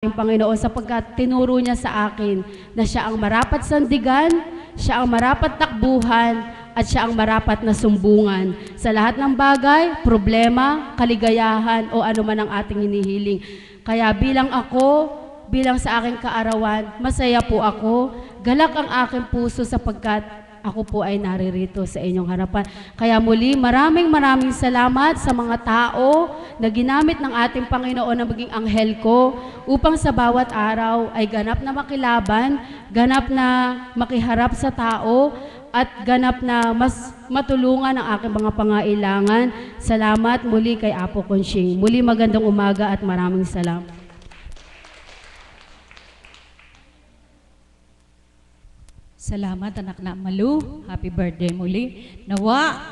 aking Panginoon sapagkat tinuro niya sa akin na siya ang marapat sandigan, siya ang marapat takbuhan, at siya ang marapat na sumbungan sa lahat ng bagay, problema, kaligayahan o ano man ang ating hinihiling. Kaya bilang sa aking kaarawan, masaya po ako, galak ang aking puso sapagkat ako po ay naririto sa inyong harapan. Kaya muli, maraming salamat sa mga tao na ginamit ng ating Panginoon na maging anghel ko upang sa bawat araw ay ganap na makilaban, ganap na makiharap sa tao, at ganap na mas matulungan ang aking mga pangailangan. Salamat muli kay Apo Conching. Muli magandang umaga at maraming salamat. Salamat anak na Malu. Happy birthday muli. Nawa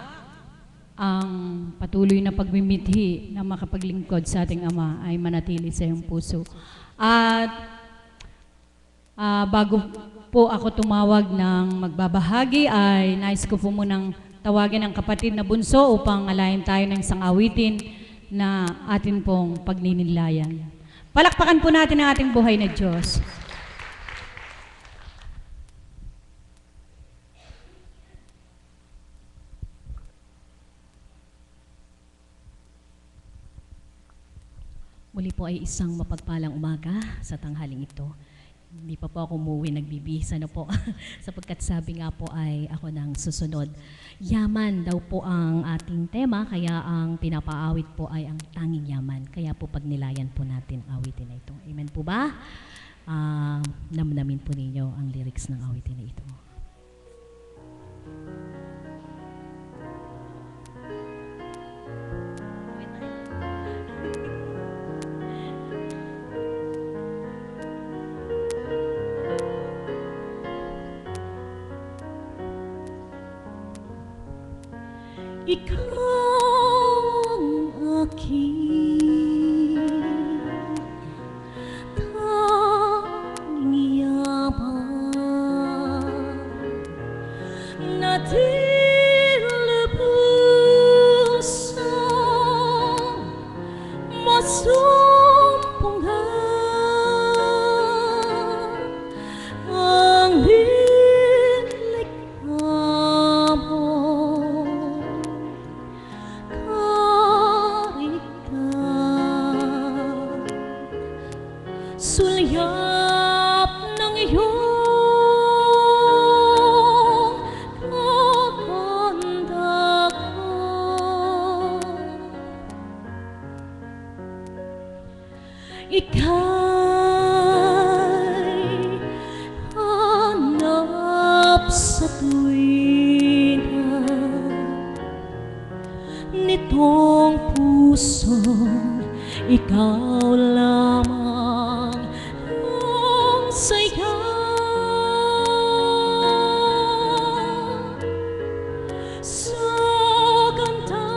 ang patuloy na pagmimithi na makapaglingkod sa ating Ama ay manatili sa iyong puso. At bago po ako tumawag ng magbabahagi ay nais ko po munang tawagin ang kapatid na bunso upang alayin tayo ng isang awitin na atin pong pagninilayan. Palakpakan po natin ang ating buhay na Diyos. Muli po ay isang mapagpalang umaga sa tanghaling ito. Hindi pa po ako umuwi, nagbibihisa na po. Sapagkat sabi nga po ay ako nang susunod. Yaman daw po ang ating tema, kaya ang pinapaawit po ay ang tanging yaman. Kaya po pagnilayan po natin awitin na ito. Amen po ba? Namnamin po ninyo ang lyrics ng awitin na ito. Ikaw ang aking tanging yaman na di lubusang masumpungan ang sulyap ng iyong kagandahan. Ika'y hanap sa tuwina nitong pusong ikaw lamang ang saya. Sa ganda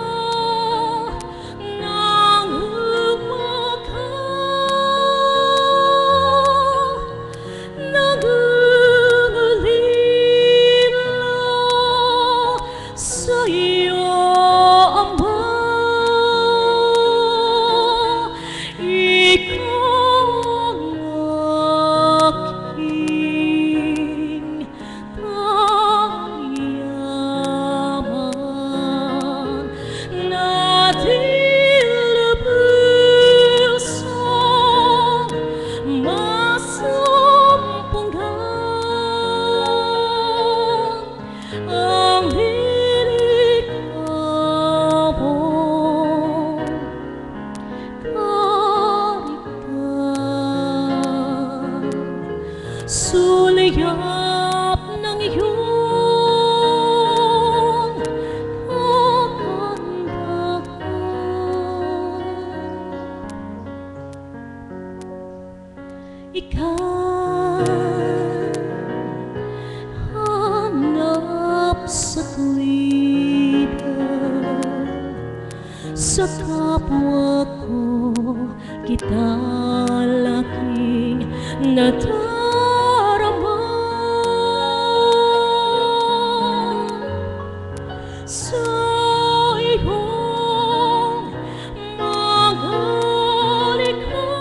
ng umaga, nag-ulila sa iyo, Ama. Sulyap ng iyong kagandahan. Ika'y hanap sa tuwina sa kapwa ko, kita laking nadarama. Sa iyong mga likha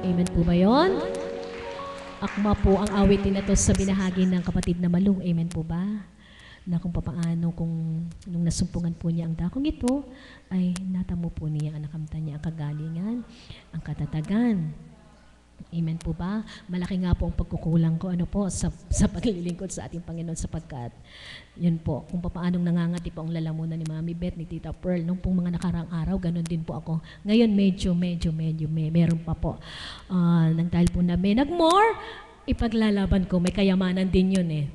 Amen po ba yun? Akma po ang awitin na to sa binahagi ng kapatid na Malu. Amen po ba? Na kung papaano, kung nung nasumpungan po niya ang dakong ito, ay natamo po niya ang nakamtan niya ang kagalingan, ang katatagan. Amen po ba? Malaki nga po ang pagkukulang ko sa paglilingkod sa ating Panginoon sapagkat yun po, kung papaanong nangangati po ang lalamunan ni Mami Beth, ni Tita Pearl, nung pong mga nakaraang araw, ganun din po ako. Ngayon meron pa po. Nang dahil po na may nag-more, ipaglalaban ko, may kayamanan din yun eh.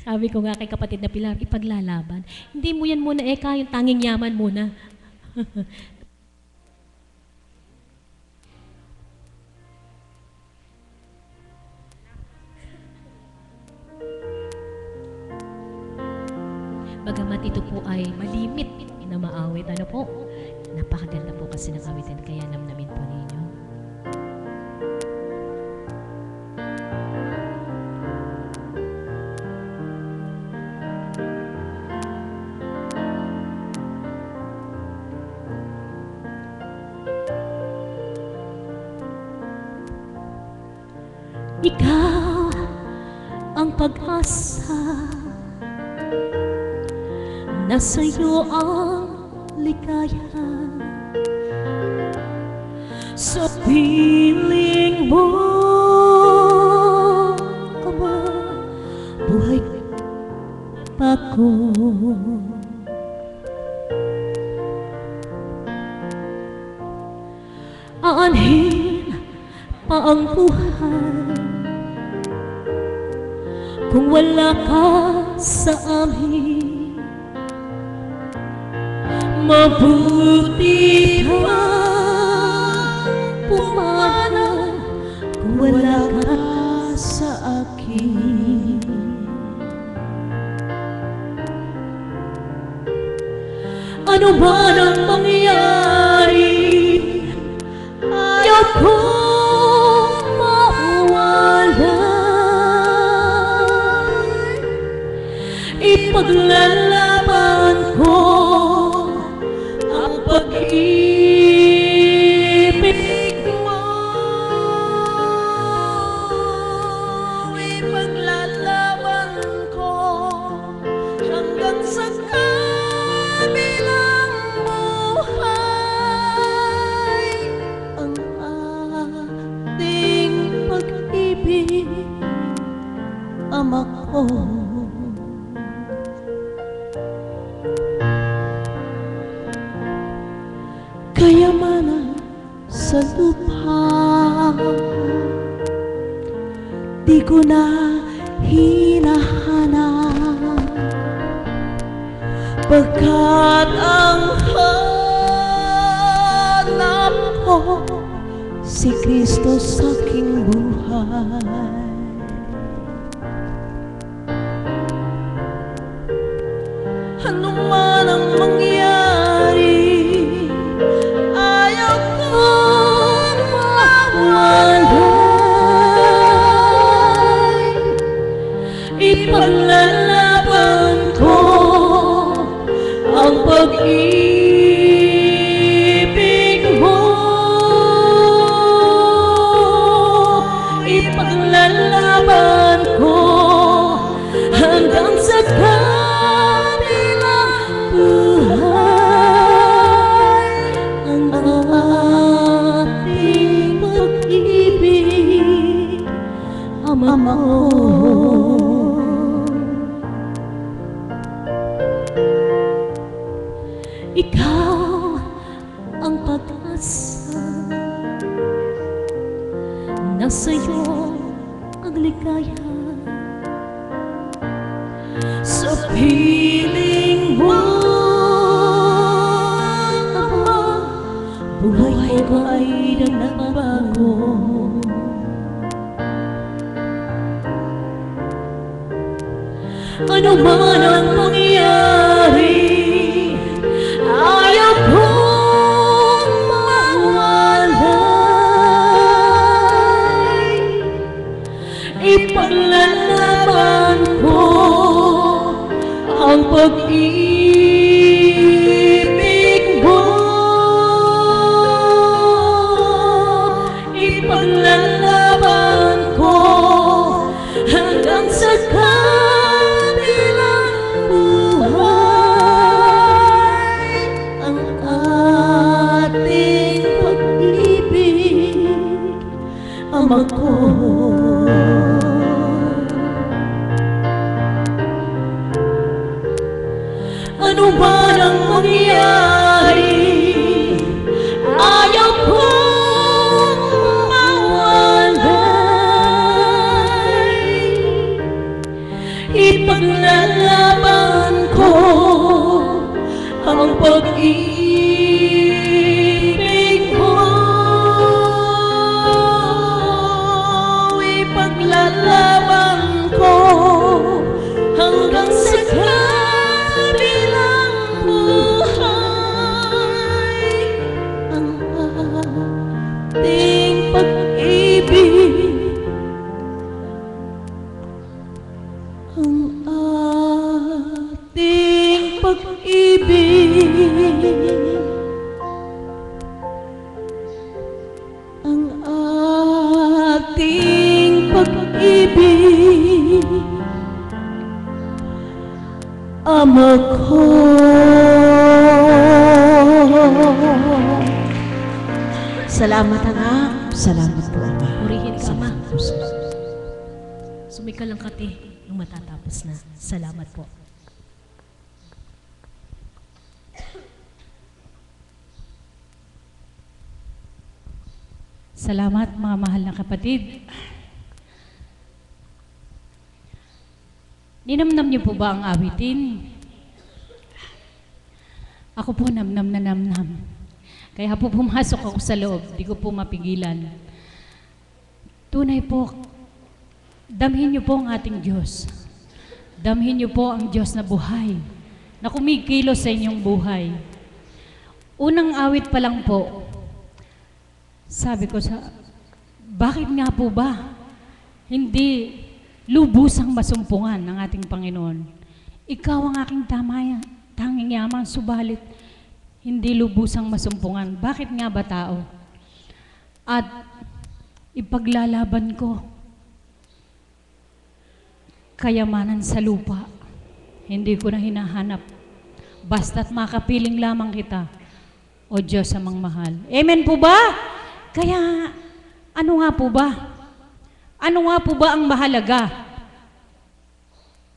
Sabi ko nga kay kapatid na Pilar, ipaglalaban. Hindi mo yan muna yung tanging yaman muna. Bagamat ito po ay malimit na maawit, ano po? Napakaganda po kasi ng awitin, kaya namnamin po ninyo. Ikaw ang pag-asa, nasa iyo ang ligaya. Sa piling mo, Ama, buhay pa ko. Aanhin pa ang buhay kung wala ka sa amin. Mabuti ka pumana kung wala ka sa akin. Ano man ang mangyari, ayaw kong mawala. Ipaglalaban ko ang pag-ibig mo. Ipaglalaban ko hanggang sa kabilang buhay ang ating pag-ibig, Ama ko. Kayamanan sa lupa, di ko na hinahanap, pagkat ang hanap ko si Kristo sa aking buhay. Ano man ang mangyari, ipaglalaban ko ang pag-ibig mo. Ipaglalaban ko hanggang sa kabilang buhay ang ating pag-ibig, Ama ko. Ikaw ang pag-asa, nasa iyo ang ligaya. Sa piling mo, Ama, buhay ko ay nagbago. Ano man ang mangyari, ayaw kong mawalay. Ipaglalaban ko ang pag-ibig mo. ama ko. Ano ba nang mangyari? Ayaw kong mawalay. Ipaglalaban ko ang pag-ibig mo. Ipaglalaban ko hanggang sa kabilang buhay ang ating pag-ibig, ang ating pag-ibig, ang ating pag-ibig, ama ko. Salamat, anak. Salamat po, ama. Purihin ka, Ama. Salamat po, sir. Sumika lang kati nung matatapos na. Salamat po. Salamat mga mahal na kapatid. Ninamnam niyo po ba ang awitin? Ako po namnam na namnam. Kaya po pumasok ako sa loob, di ko po mapigilan. Tunay po, damhin niyo po ang ating Diyos. Damhin niyo po ang Diyos na buhay, na kumikilos sa inyong buhay. Unang awit pa lang po, sabi ko bakit nga po ba hindi lubusang masumpungan ng ating Panginoon? Ikaw ang aking tanging yaman, subalit hindi lubusang masumpungan. Bakit nga ba tao? At ipaglalaban ko kayamanan sa lupa. Hindi ko na hinahanap. Basta't makapiling lamang kita, o Diyos amang mahal. Amen po ba? Kaya, ano nga po ba? Ano nga po ba ang mahalaga?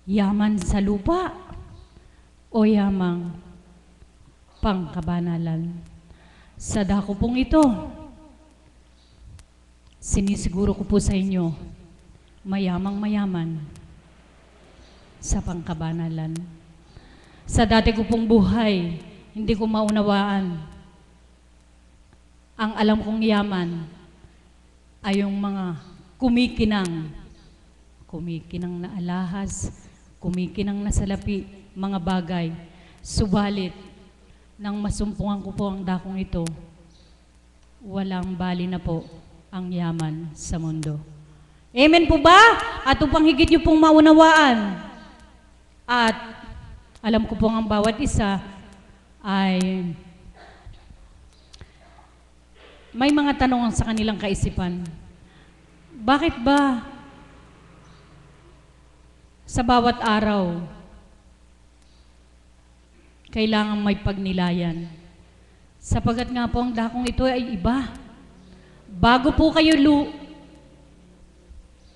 Yaman sa lupa o yamang pangkabanalan? Sa dako pong ito, sinisiguro ko po sa inyo, mayamang mayaman sa pangkabanalan. Sa dati ko pong buhay, hindi ko maunawaan. Ang alam kong yaman ay yung mga kumikinang na alahas, kumikinang na salapi, mga bagay. Subalit, nang masumpungan ko po ang dakong ito, walang bali na po ang yaman sa mundo. Amen po ba? At upang higit niyo pong maunawaan, at alam ko pong ang bawat isa ay may mga tanong sa kanilang kaisipan. Bakit ba sa bawat araw kailangan may pagnilayan? Sapagat nga po ang dakong ito ay iba. Bago po kayo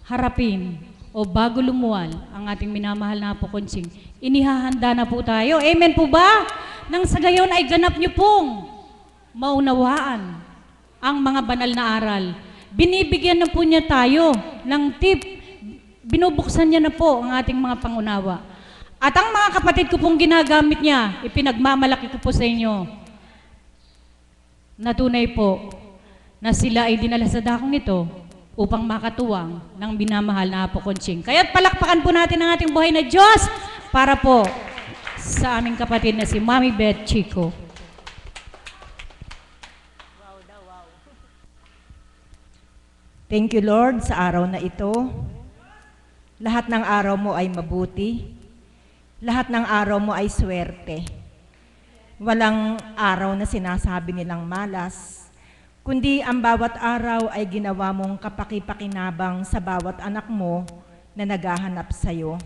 harapin o bago lumuwal ang ating minamahal na Apo Konsing, inihahanda na po tayo. Amen po ba? Nang sa gayon ay ganap niyo pong maunawaan ang mga banal na aral. Binibigyan na po niya tayo ng tip. Binubuksan niya na po ang ating mga pangunawa. At ang mga kapatid ko pong ginagamit niya, ipinagmamalaki ko po sa inyo, na tunay po na sila ay dinala sa dakong ito upang makatuwang ng binamahal na Apo Konsing. Kaya't palakpakan po natin ang ating buhay na Diyos para po sa aming kapatid na si Mami Beth Chico. Thank you, Lord, sa araw na ito. Lahat ng araw mo ay mabuti. Lahat ng araw mo ay swerte. Walang araw na sinasabi nilang malas, kundi ang bawat araw ay ginawa mong kapaki-pakinabang sa bawat anak mo na naghahanap sa'yo.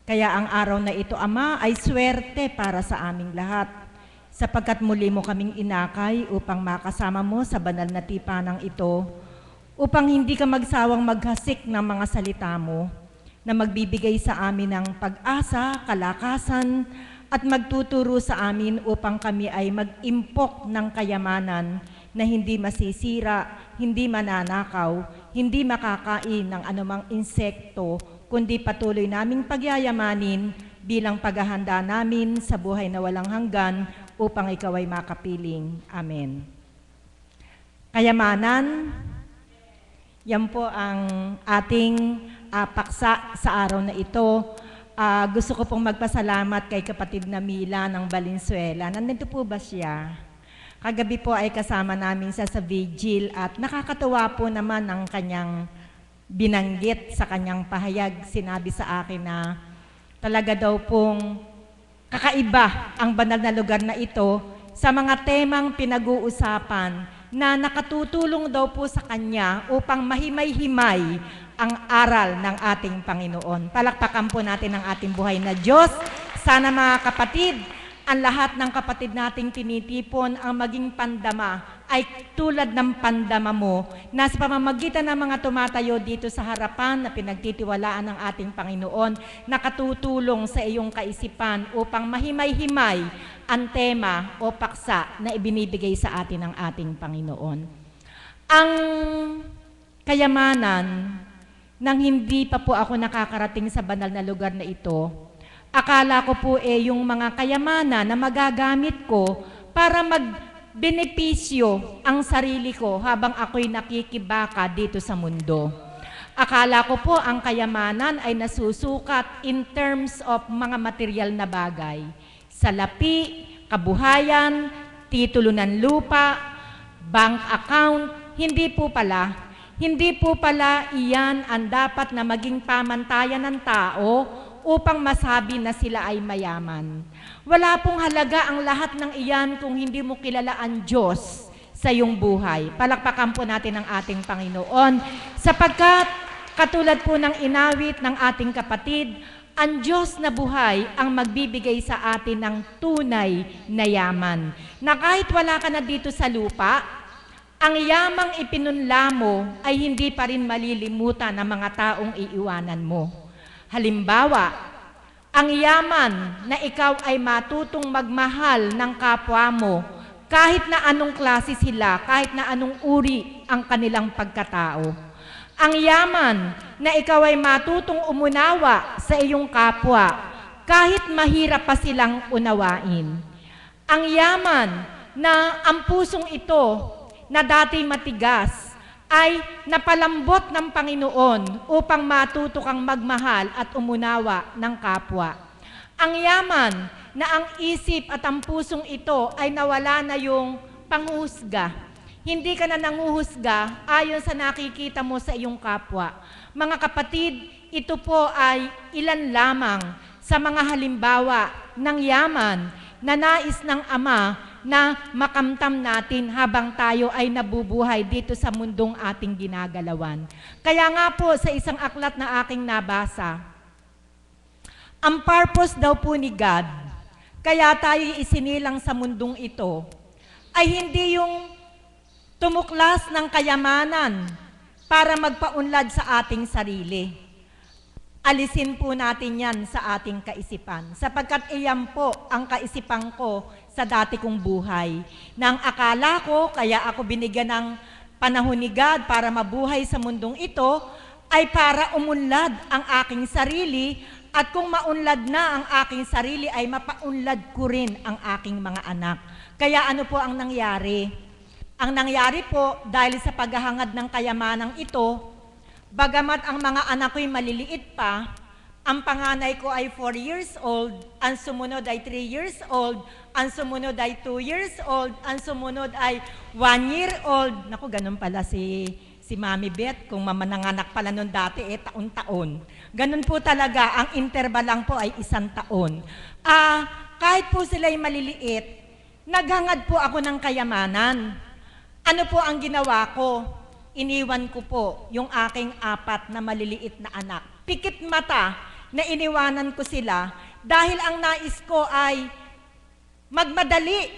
Kaya ang araw na ito, Ama, ay swerte para sa aming lahat, sapagkat muli mo kaming inakay upang makasama mo sa banal na tipanang ito, upang hindi ka magsawang maghasik ng mga salita mo na magbibigay sa amin ng pag-asa, kalakasan, at magtuturo sa amin upang kami ay mag-impok ng kayamanan na hindi masisira, hindi mananakaw, hindi makakain ng anumang insekto, kundi patuloy naming pagyayamanin bilang paghahanda namin sa buhay na walang hanggan upang ikaw ay makapiling. Amen. Kayamanan, yan po ang ating paksa sa araw na ito. Gusto ko pong magpasalamat kay kapatid na Mila ng Valenzuela. Nandito po ba siya? Kagabi po ay kasama namin siya sa vigil at nakakatuwa po naman ang kanyang binanggit sa kanyang pahayag. Sinabi sa akin na talaga daw pong kakaiba ang banal na lugar na ito sa mga temang pinag-uusapan na nakatutulong daw po sa kanya upang mahimay-himay ang aral ng ating Panginoon. Palakpakan po natin ang ating buhay na Diyos. Sana mga kapatid, ang lahat ng kapatid nating tinitipon ang maging pandama ay tulad ng pandama mo na sa pamamagitan ng mga tumatayo dito sa harapan na pinagtitiwalaan ng ating Panginoon, nakatutulong sa iyong kaisipan upang mahimay-himay ang tema o paksa na ibinibigay sa atin ng ating Panginoon. Ang kayamanan nang hindi pa po ako nakakarating sa banal na lugar na ito, akala ko po yung mga kayamanan na magagamit ko para magbenepisyo ang sarili ko habang ako'y nakikibaka dito sa mundo. Akala ko po ang kayamanan ay nasusukat in terms of mga material na bagay. Salapi, kabuhayan, titulo ng lupa, bank account, hindi po pala. Hindi po pala iyan ang dapat na maging pamantayan ng tao upang masabi na sila ay mayaman. Wala pong halaga ang lahat ng iyan kung hindi mo kilala ang Diyos sa iyong buhay. Palakpakan po natin ang ating Panginoon sapagkat katulad po ng inawit ng ating kapatid, ang Diyos na buhay ang magbibigay sa atin ng tunay na yaman. Na kahit wala ka na dito sa lupa, ang yamang ipinunla mo ay hindi pa rin malilimutan ng mga taong iiwanan mo. Halimbawa, ang yaman na ikaw ay matutong magmahal ng kapwa mo kahit na anong klase sila, kahit na anong uri ang kanilang pagkatao. Ang yaman na ikaw ay matutong umunawa sa iyong kapwa kahit mahirap pa silang unawain. Ang yaman na ang pusong ito na dati matigas ay napalambot ng Panginoon upang matuto kang magmahal at umunawa ng kapwa. Ang yaman na ang isip at ang pusong ito ay nawala na yung panghusga. Hindi ka na nanguhusga ayon sa nakikita mo sa iyong kapwa. Mga kapatid, ito po ay ilan lamang sa mga halimbawa ng yaman na nais ng Ama na makamtam natin habang tayo ay nabubuhay dito sa mundong ating ginagalawan. Kaya nga po sa isang aklat na aking nabasa, ang purpose daw po ni God, kaya tayo isinilang sa mundong ito, ay hindi yung tumuklas ng kayamanan para magpaunlad sa ating sarili. Alisin po natin yan sa ating kaisipan, sapagkat iyan po ang kaisipan ko sa dati kong buhay. Nang akala ko, kaya ako binigyan ng panahon ni God para mabuhay sa mundong ito, ay para umunlad ang aking sarili, at kung maunlad na ang aking sarili, ay mapaunlad ko rin ang aking mga anak. Kaya ano po ang nangyari? Ang nangyari po, dahil sa paghahangad ng kayamanang ito, bagamat ang mga anak ko'y maliliit pa, ang panganay ko ay 4 years old, ang sumunod ay 3 years old, ang sumunod ay 2 years old, ang sumunod ay 1 year old. Naku, ganun pala si Mami Beth, kung mamananganak pala nun dati, taon-taon. Ganun po talaga, ang interval lang po ay 1 taon. Kahit po sila'y maliliit, naghangad po ako ng kayamanan. Ano po ang ginawa ko? Iniwan ko po yung aking 4 na maliliit na anak. Pikit mata na iniwanan ko sila dahil ang nais ko ay magmadali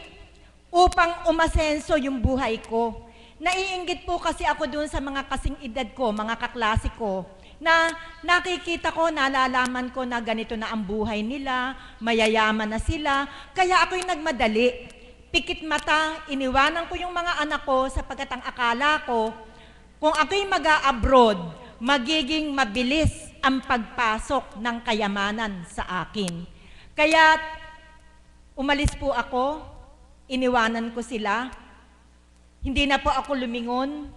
upang umasenso yung buhay ko. Naiinggit po kasi ako dun sa mga kasing edad ko, mga kaklase ko, na nakikita ko, nalalaman ko na ganito na ang buhay nila, mayayaman na sila, kaya ako'y nagmadali. Pikit mata, iniwanan ko yung mga anak ko sapagkat ang akala ko, kung ako'y mag-a-abroad, magiging mabilis ang pagpasok ng kayamanan sa akin. Kaya umalis po ako, iniwanan ko sila, hindi na po ako lumingon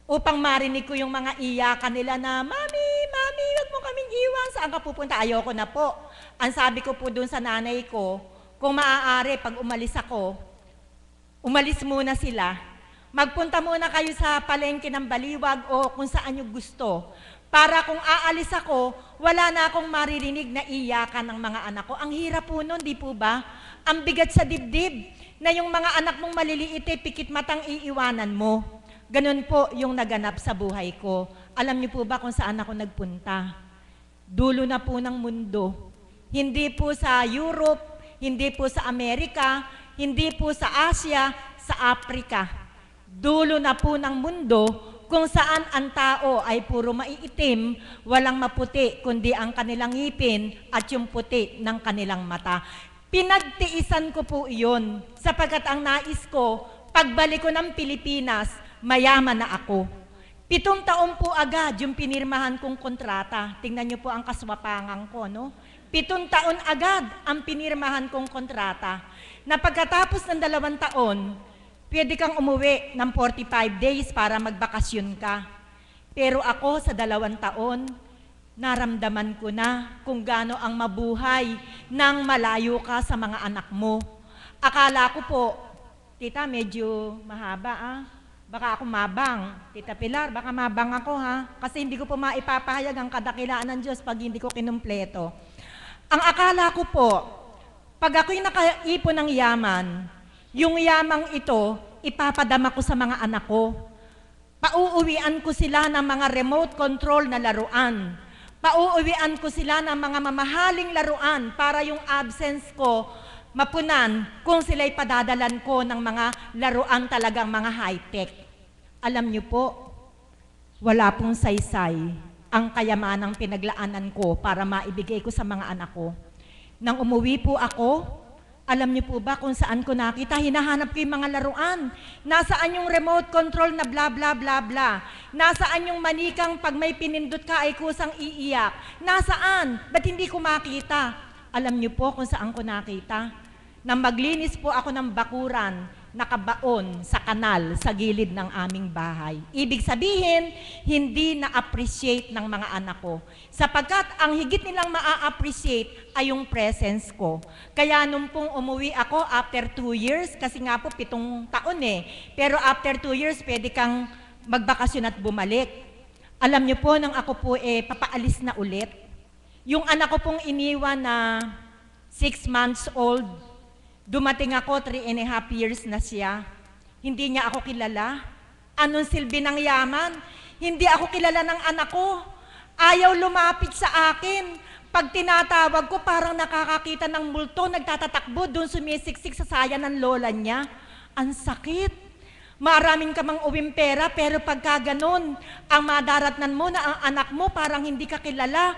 upang marinig ko yung mga iyakan nila na, Mami, Mami, wag mo kaming iwan, saan ka pupunta? Ayoko na po. Ang sabi ko po dun sa nanay ko, kung maaari, pag umalis ako, umalis muna sila. Magpunta muna kayo sa palengke ng Baliwag o kung saan nyo gusto. Para kung aalis ako, wala na akong maririnig na iyakan ng mga anak ko. Ang hirap po nun, di po ba? Ang bigat sa dibdib na yung mga anak mong maliliit, pikit matang iiwanan mo. Ganun po yung naganap sa buhay ko. Alam niyo po ba kung saan ako nagpunta? Dulo na po ng mundo. Hindi po sa Europe, hindi po sa Amerika, hindi po sa Asia, sa Africa. Dulo na po ng mundo kung saan ang tao ay puro maiitim, walang maputi, kundi ang kanilang ngipin at yung puti ng kanilang mata. Pinagtiisan ko po iyon sapagkat ang nais ko, pagbalik ko ng Pilipinas, mayaman na ako. 7 taon po agad yung pinirmahan kong kontrata. Tingnan niyo po ang kaswapangan ko, no? 7 taon agad ang pinirmahan kong kontrata. Na pagkatapos ng 2 taon, pwede kang umuwi ng 45 days para magbakasyon ka. Pero ako sa 2 taon, naramdaman ko na kung gaano ang mabuhay nang malayo ka sa mga anak mo. Akala ko po, tita, medyo mahaba Baka ako mabang. Tita Pilar, baka mabang ako Kasi hindi ko po maipapahayag ang kadakilaan ng Diyos pag hindi ko kinumpleto. Ang akala ko po, pag ako'y nakaipon ng yaman, yung yamang ito, ipapadama ko sa mga anak ko. Pauuwian ko sila ng mga remote control na laruan. Pauuwian ko sila ng mga mamahaling laruan para yung absence ko mapunan kung sila'y padadalan ko ng mga laruan talagang mga high-tech. Alam niyo po, wala pong saysay ang kayamanang pinaglaanan ko para maibigay ko sa mga anak ko. Nang umuwi po ako, alam niyo po ba kung saan ko nakita? Hinahanap ko yung mga laruan. Nasaan yung remote control na bla bla bla bla? Nasaan yung manikang pag may pinindot ka ay kusang iiyak? Nasaan? Ba't hindi ko makita? Alam niyo po kung saan ko nakita? Nang maglinis po ako ng bakuran, nakabaon sa kanal sa gilid ng aming bahay. Ibig sabihin, hindi na-appreciate ng mga anak ko. Sapagkat ang higit nilang ma-appreciate ay yung presence ko. Kaya nung pong umuwi ako after 2 years, kasi nga po 7 taon pero after 2 years, pwede kang magbakasyon at bumalik. Alam niyo po, nang ako po papaalis na ulit, yung anak ko pong iniwan na 6 months old, dumating ako, 3.5 years na siya. Hindi niya ako kilala. Anong silbi ng yaman? Hindi ako kilala ng anak ko. Ayaw lumapit sa akin. Pag tinatawag ko, parang nakakakita ng multo, nagtatatakbo, doon sumisiksik sa saya ng lola niya. Ang sakit. Maraming ka mang uwing pera, pero pagka ganun, ang madaratnan mo na ang anak mo, parang hindi ka kilala.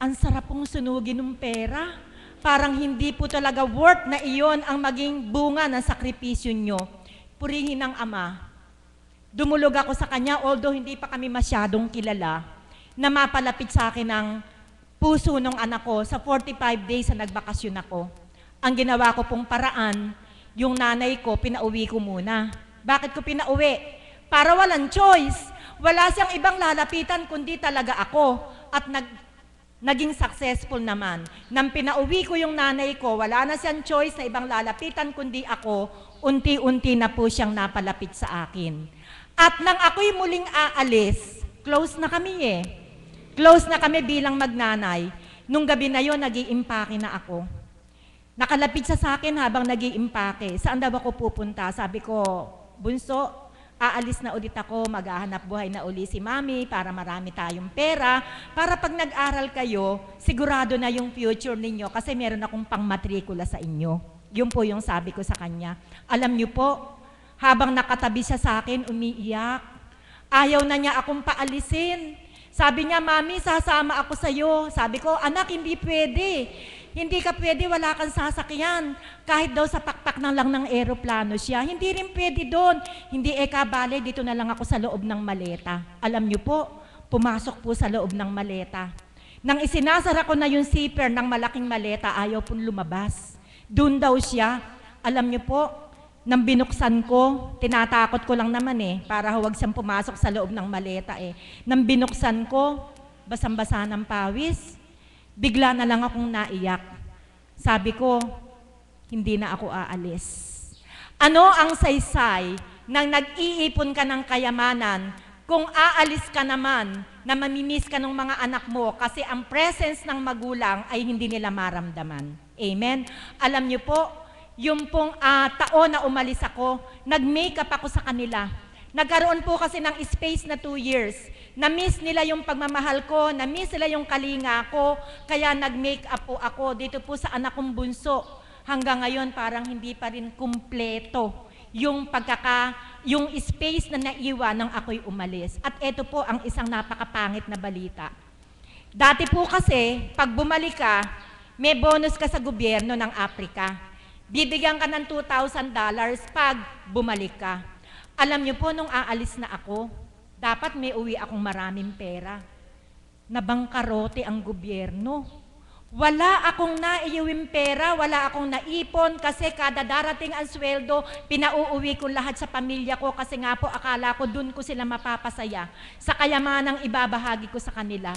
Ang sarap pong sunugin ng pera. Parang hindi po talaga worth na iyon ang maging bunga ng sakripisyo nyo. Purihin ng Ama. Dumulog ako sa Kanya, although hindi pa kami masyadong kilala, na mapalapit sa akin ang puso ng anak ko sa 45 days na nagbakasyon ako. Ang ginawa ko pong paraan, yung nanay ko, pinauwi ko muna. Bakit ko pinauwi? Para walang choice. Wala siyang ibang lalapitan kundi talaga ako. At naging successful naman. Nang pinauwi ko yung nanay ko, wala na siyang choice na ibang lalapitan kundi ako, unti-unti na po siyang napalapit sa akin. At nang ako'y muling aalis, close na kami Close na kami bilang magnanay. Nung gabi na yon, nag-iimpake na ako. Nakalapit siya sa akin habang nag-iimpake. Saan daw ako pupunta? Sabi ko, bunso, aalis na ulit ako, maghahanap buhay na uli si Mami para marami tayong pera, para pag nag-aral kayo, sigurado na yung future ninyo kasi meron akong pangmatrikula sa inyo. Yun po yung sabi ko sa kanya. Alam niyo po, Habang nakatabi siya sa akin, umiiyak. Ayaw na niya akong paalisin. Sabi niya, Mami, sasama ako sa'yo. Sabi ko, anak, hindi pwede. Hindi ka pwede, wala kang sasakyan. Kahit daw sa pakpak na lang ng eroplano siya, hindi rin pwede doon. Hindi bale, dito na lang ako sa loob ng maleta. Alam niyo po, pumasok po sa loob ng maleta. Nang isinasara ko na yung zipper ng malaking maleta, ayaw pong lumabas. Doon daw siya. Alam niyo po, nang binuksan ko, tinatakot ko lang naman para huwag siyang pumasok sa loob ng maleta Nang binuksan ko, basang-basa ng pawis, bigla na lang akong naiyak. Sabi ko, hindi na ako aalis. Ano ang saysay nang nag-iipon ka ng kayamanan kung aalis ka naman na mamimiss ka ng mga anak mo kasi ang presence ng magulang ay hindi nila maramdaman. Amen? Alam niyo po, yung pong taon na umalis ako, nag-makeup ako sa kanila. Nagkaroon po kasi ng space na 2 years. Na-miss nila yung pagmamahal ko, na-miss nila yung kalinga ko, kaya nag-makeup po ako dito po sa anak kong bunso. Hanggang ngayon parang hindi pa rin kumpleto yung yung space na naiwan nang ako'y umalis. At ito po ang isang napakapangit na balita. Dati po kasi, pag bumalik ka, may bonus ka sa gobyerno ng Africa. Bibigyan ka ng $2,000 pag bumalik ka. Alam niyo po, nung aalis na ako, dapat may uwi akong maraming pera. Nabangkarote ang gobyerno. Wala akong naiuwing pera, wala akong naipon kasi kada darating ang sweldo, pinauuwi ko lahat sa pamilya ko kasi nga po akala ko dun ko sila mapapasaya sa kayamanang ibabahagi ko sa kanila.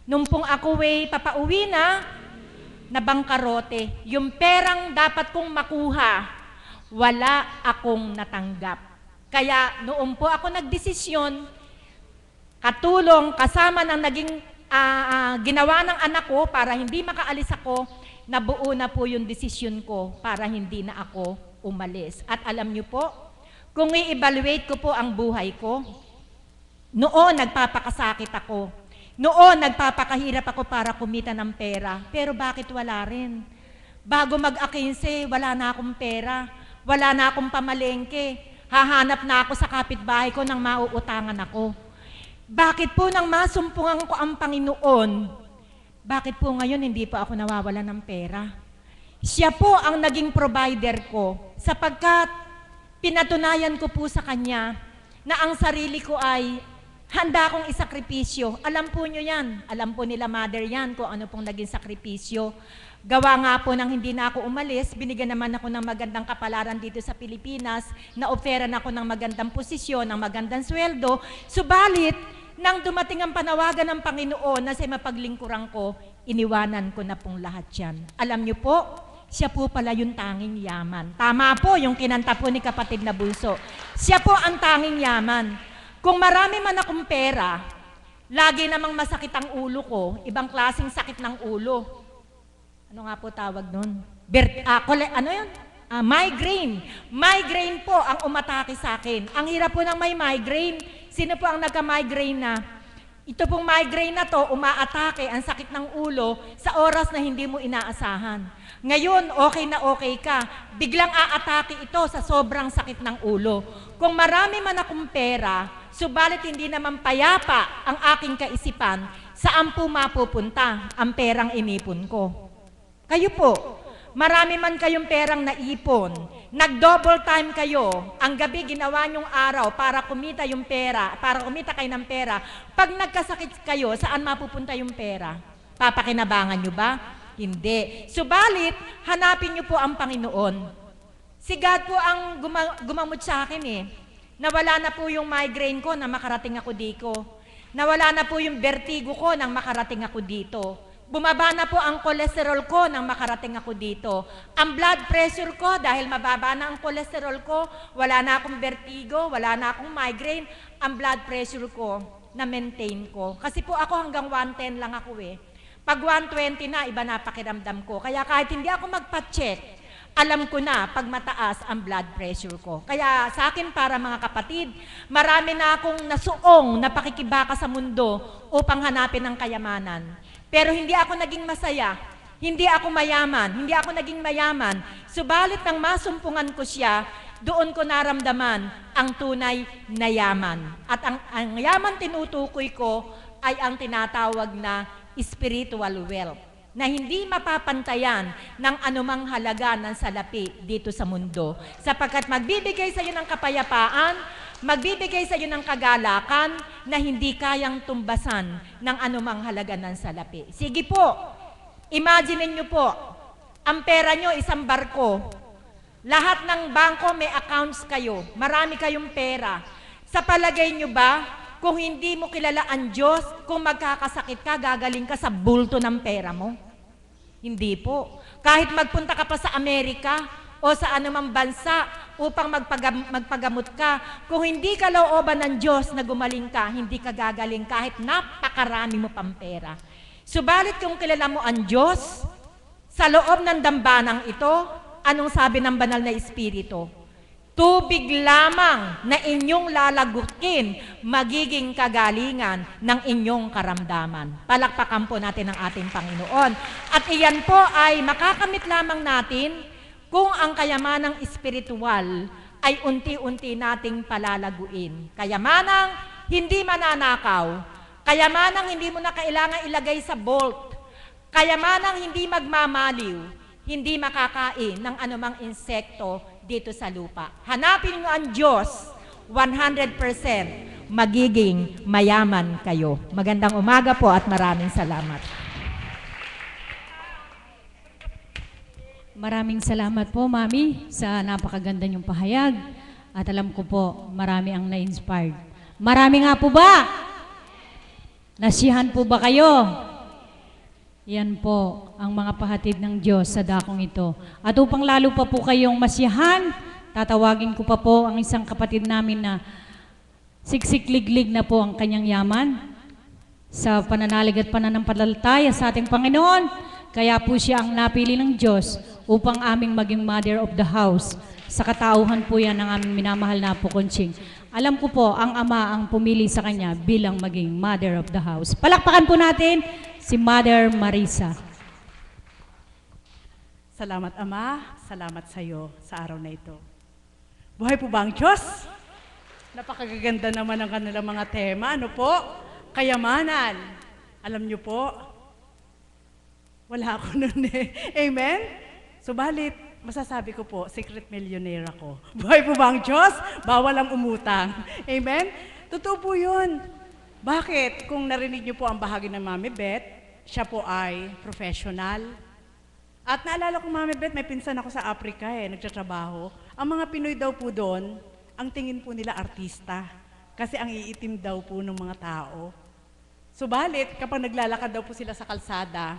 Nung pong ako papauwi na, nabangkarote. Yung perang dapat kong makuha, wala akong natanggap. Kaya noon po ako nagdesisyon, katulong kasama ng naging ginawa ng anak ko para hindi makaalis ako, nabuo na po yung desisyon ko para hindi na ako umalis. At alam niyo po, kung i-evaluate ko po ang buhay ko, noon nagpapakasakit ako. Noon, nagpapakahirap ako para kumita ng pera. Pero bakit wala rin? Bago mag-akinse, wala na akong pera. Wala na akong pamalengke. Hahanap na ako sa kapitbahay ko nang mauutangan ako. Bakit po nang masumpungan ko ang Panginoon, bakit po ngayon hindi pa ako nawawala ng pera? Siya po ang naging provider ko sapagkat pinatunayan ko po sa Kanya na ang sarili ko ay handa akong isakripisyo. Alam po nyo yan. Alam po nila mother yan kung ano pong naging sakripisyo. Gawa nga po nang hindi na ako umalis, binigyan naman ako ng magandang kapalaran dito sa Pilipinas, na-oferan ako ng magandang posisyon, ng magandang sweldo. Subalit, nang dumating ang panawagan ng Panginoon na sa mapaglingkuran ko, iniwanan ko na pong lahat yan. Alam nyo po, siya po pala yung tanging yaman. Tama po yung kinanta po ni kapatid na bunso. Siya po ang tanging yaman. Kung marami man akong pera, lagi namang masakit ang ulo ko, ibang klaseng sakit ng ulo. Ano nga po tawag nun? Ano yun? Migraine. Migraine po ang umatake sa akin. Ang hirap po ng may migraine. Sino po ang nagka-migraine na? Ito pong migraine na to, umaatake ang sakit ng ulo sa oras na hindi mo inaasahan. Ngayon, okay na okay ka. Biglang aatake ito sa sobrang sakit ng ulo. Kung marami man akong pera, subalit hindi naman payapa ang aking kaisipan, saan po mapupunta ang perang inipon ko? Kayo po, marami man kayong perang naipon, nag-double time kayo, ang gabi ginawa nyong araw para kumita yung pera, para kumita kayo ng pera. Pag nagkasakit kayo, saan mapupunta yung pera? Papakinabangan nyo ba? Hindi. Subalit, hanapin nyo po ang Panginoon. Si God po ang gumamot sa akin Nawala na po yung migraine ko nang makarating ako dito. Nawala na po yung vertigo ko nang makarating ako dito. Bumaba na po ang cholesterol ko nang makarating ako dito. Ang blood pressure ko, dahil mababa na ang cholesterol ko, wala na akong vertigo, wala na akong migraine, ang blood pressure ko, na-maintain ko. Kasi po ako hanggang 110 lang ako Pag 120 na, iba na pakiramdam ko. Kaya kahit hindi ako magpa-check, alam ko na pag mataas ang blood pressure ko. Kaya sa akin para mga kapatid, marami na akong nasuong na pakikibaka sa mundo upang hanapin ang kayamanan. Pero hindi ako naging masaya, hindi ako mayaman, hindi ako naging mayaman. Subalit nang masumpungan ko siya, doon ko naramdaman ang tunay na yaman. At ang yaman tinutukoy ko ay ang tinatawag na spiritual wealth, na hindi mapapantayan ng anumang halaga ng salapi dito sa mundo. Sapagkat magbibigay sa iyo ng kapayapaan, magbibigay sa iyo ng kagalakan na hindi kayang tumbasan ng anumang halaga ng salapi. Sige po, imagine niyo po, ang pera nyo isang barko. Lahat ng bangko may accounts kayo, marami kayong pera. Sa palagay nyo ba, kung hindi mo kilala ang Diyos, kung magkakasakit ka, gagaling ka sa bulto ng pera mo? Hindi po. Kahit magpunta ka pa sa Amerika o sa anumang bansa upang magpagamot ka, kung hindi ka looban ng Diyos na gumaling ka, hindi ka gagaling kahit napakarami mo pang pera. Subalit kung kilala mo ang Diyos, sa loob ng dambanang ito, anong sabi ng banal na Espiritu? Tubig lamang na inyong lalagutin, magiging kagalingan ng inyong karamdaman. Palakpakan po natin ang ating Panginoon. At iyan po ay makakamit lamang natin kung ang kayamanang espiritual ay unti-unti nating palalaguin. Kayamanang hindi mananakaw, kayamanang hindi mo na kailangan ilagay sa vault, kayamanang hindi magmamaliw, hindi makakain ng anumang insekto dito sa lupa. Hanapin nyo ang Diyos, 100% magiging mayaman kayo. Magandang umaga po at maraming salamat. Maraming salamat po, Mami, sa napakaganda niyong pahayag. At alam ko po, marami ang na-inspired. Marami nga po ba? Nasiyahan po ba kayo? Yan po ang mga pahatid ng Diyos sa dakong ito. At upang lalo pa po kayong masiyahan, tatawagin ko pa po ang isang kapatid namin na siksik-liglig na po ang kanyang yaman sa pananalig at pananampalataya sa ating Panginoon. Kaya po siya ang napili ng Diyos upang aming maging mother of the house. Sa katauhan po yan ng aming minamahal na po Conching. Alam ko po, ang Ama ang pumili sa kanya bilang maging mother of the house. Palakpakan po natin si Mother Marisa. Salamat, Ama. Salamat sa iyo sa araw na ito. Buhay po ba ang Diyos? Napakaganda naman ang kanilang mga tema. Ano po? Kayamanan. Alam niyo po, wala ako nun eh. Amen? Subalit, masasabi ko po, secret millionaire ako. Buhay po ba ang Diyos? Bawal ang umutang. Amen? Totoo po yun. Bakit? Kung narinig niyo po ang bahagi ng Mami Beth, siya po ay professional. At naalala ko, Mami Beth, may pinsan ako sa Africa nagtatrabaho. Ang mga Pinoy daw po doon, ang tingin po nila artista. Kasi ang iitim daw po ng mga tao. Subalit, kapag naglalakad daw po sila sa kalsada,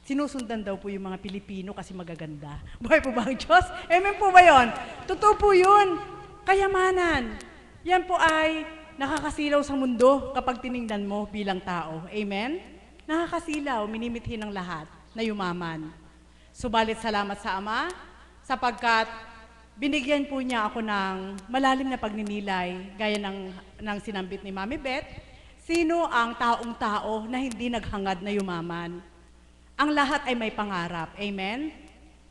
sinusundan daw po yung mga Pilipino kasi magaganda. Buhay po ba ang Diyos? Amen po ba yun? Totoo po yun. Kayamanan. Yan po ay nakakasilaw sa mundo kapag tiningnan mo bilang tao. Amen? Nakakasilaw, minimithi ng lahat na yumaman. Subalit salamat sa Ama sapagkat binigyan po niya ako ng malalim na pagninilay gaya ng sinambit ni Mami Beth. Sino ang taong-tao na hindi naghangad na yumaman? Ang lahat ay may pangarap. Amen?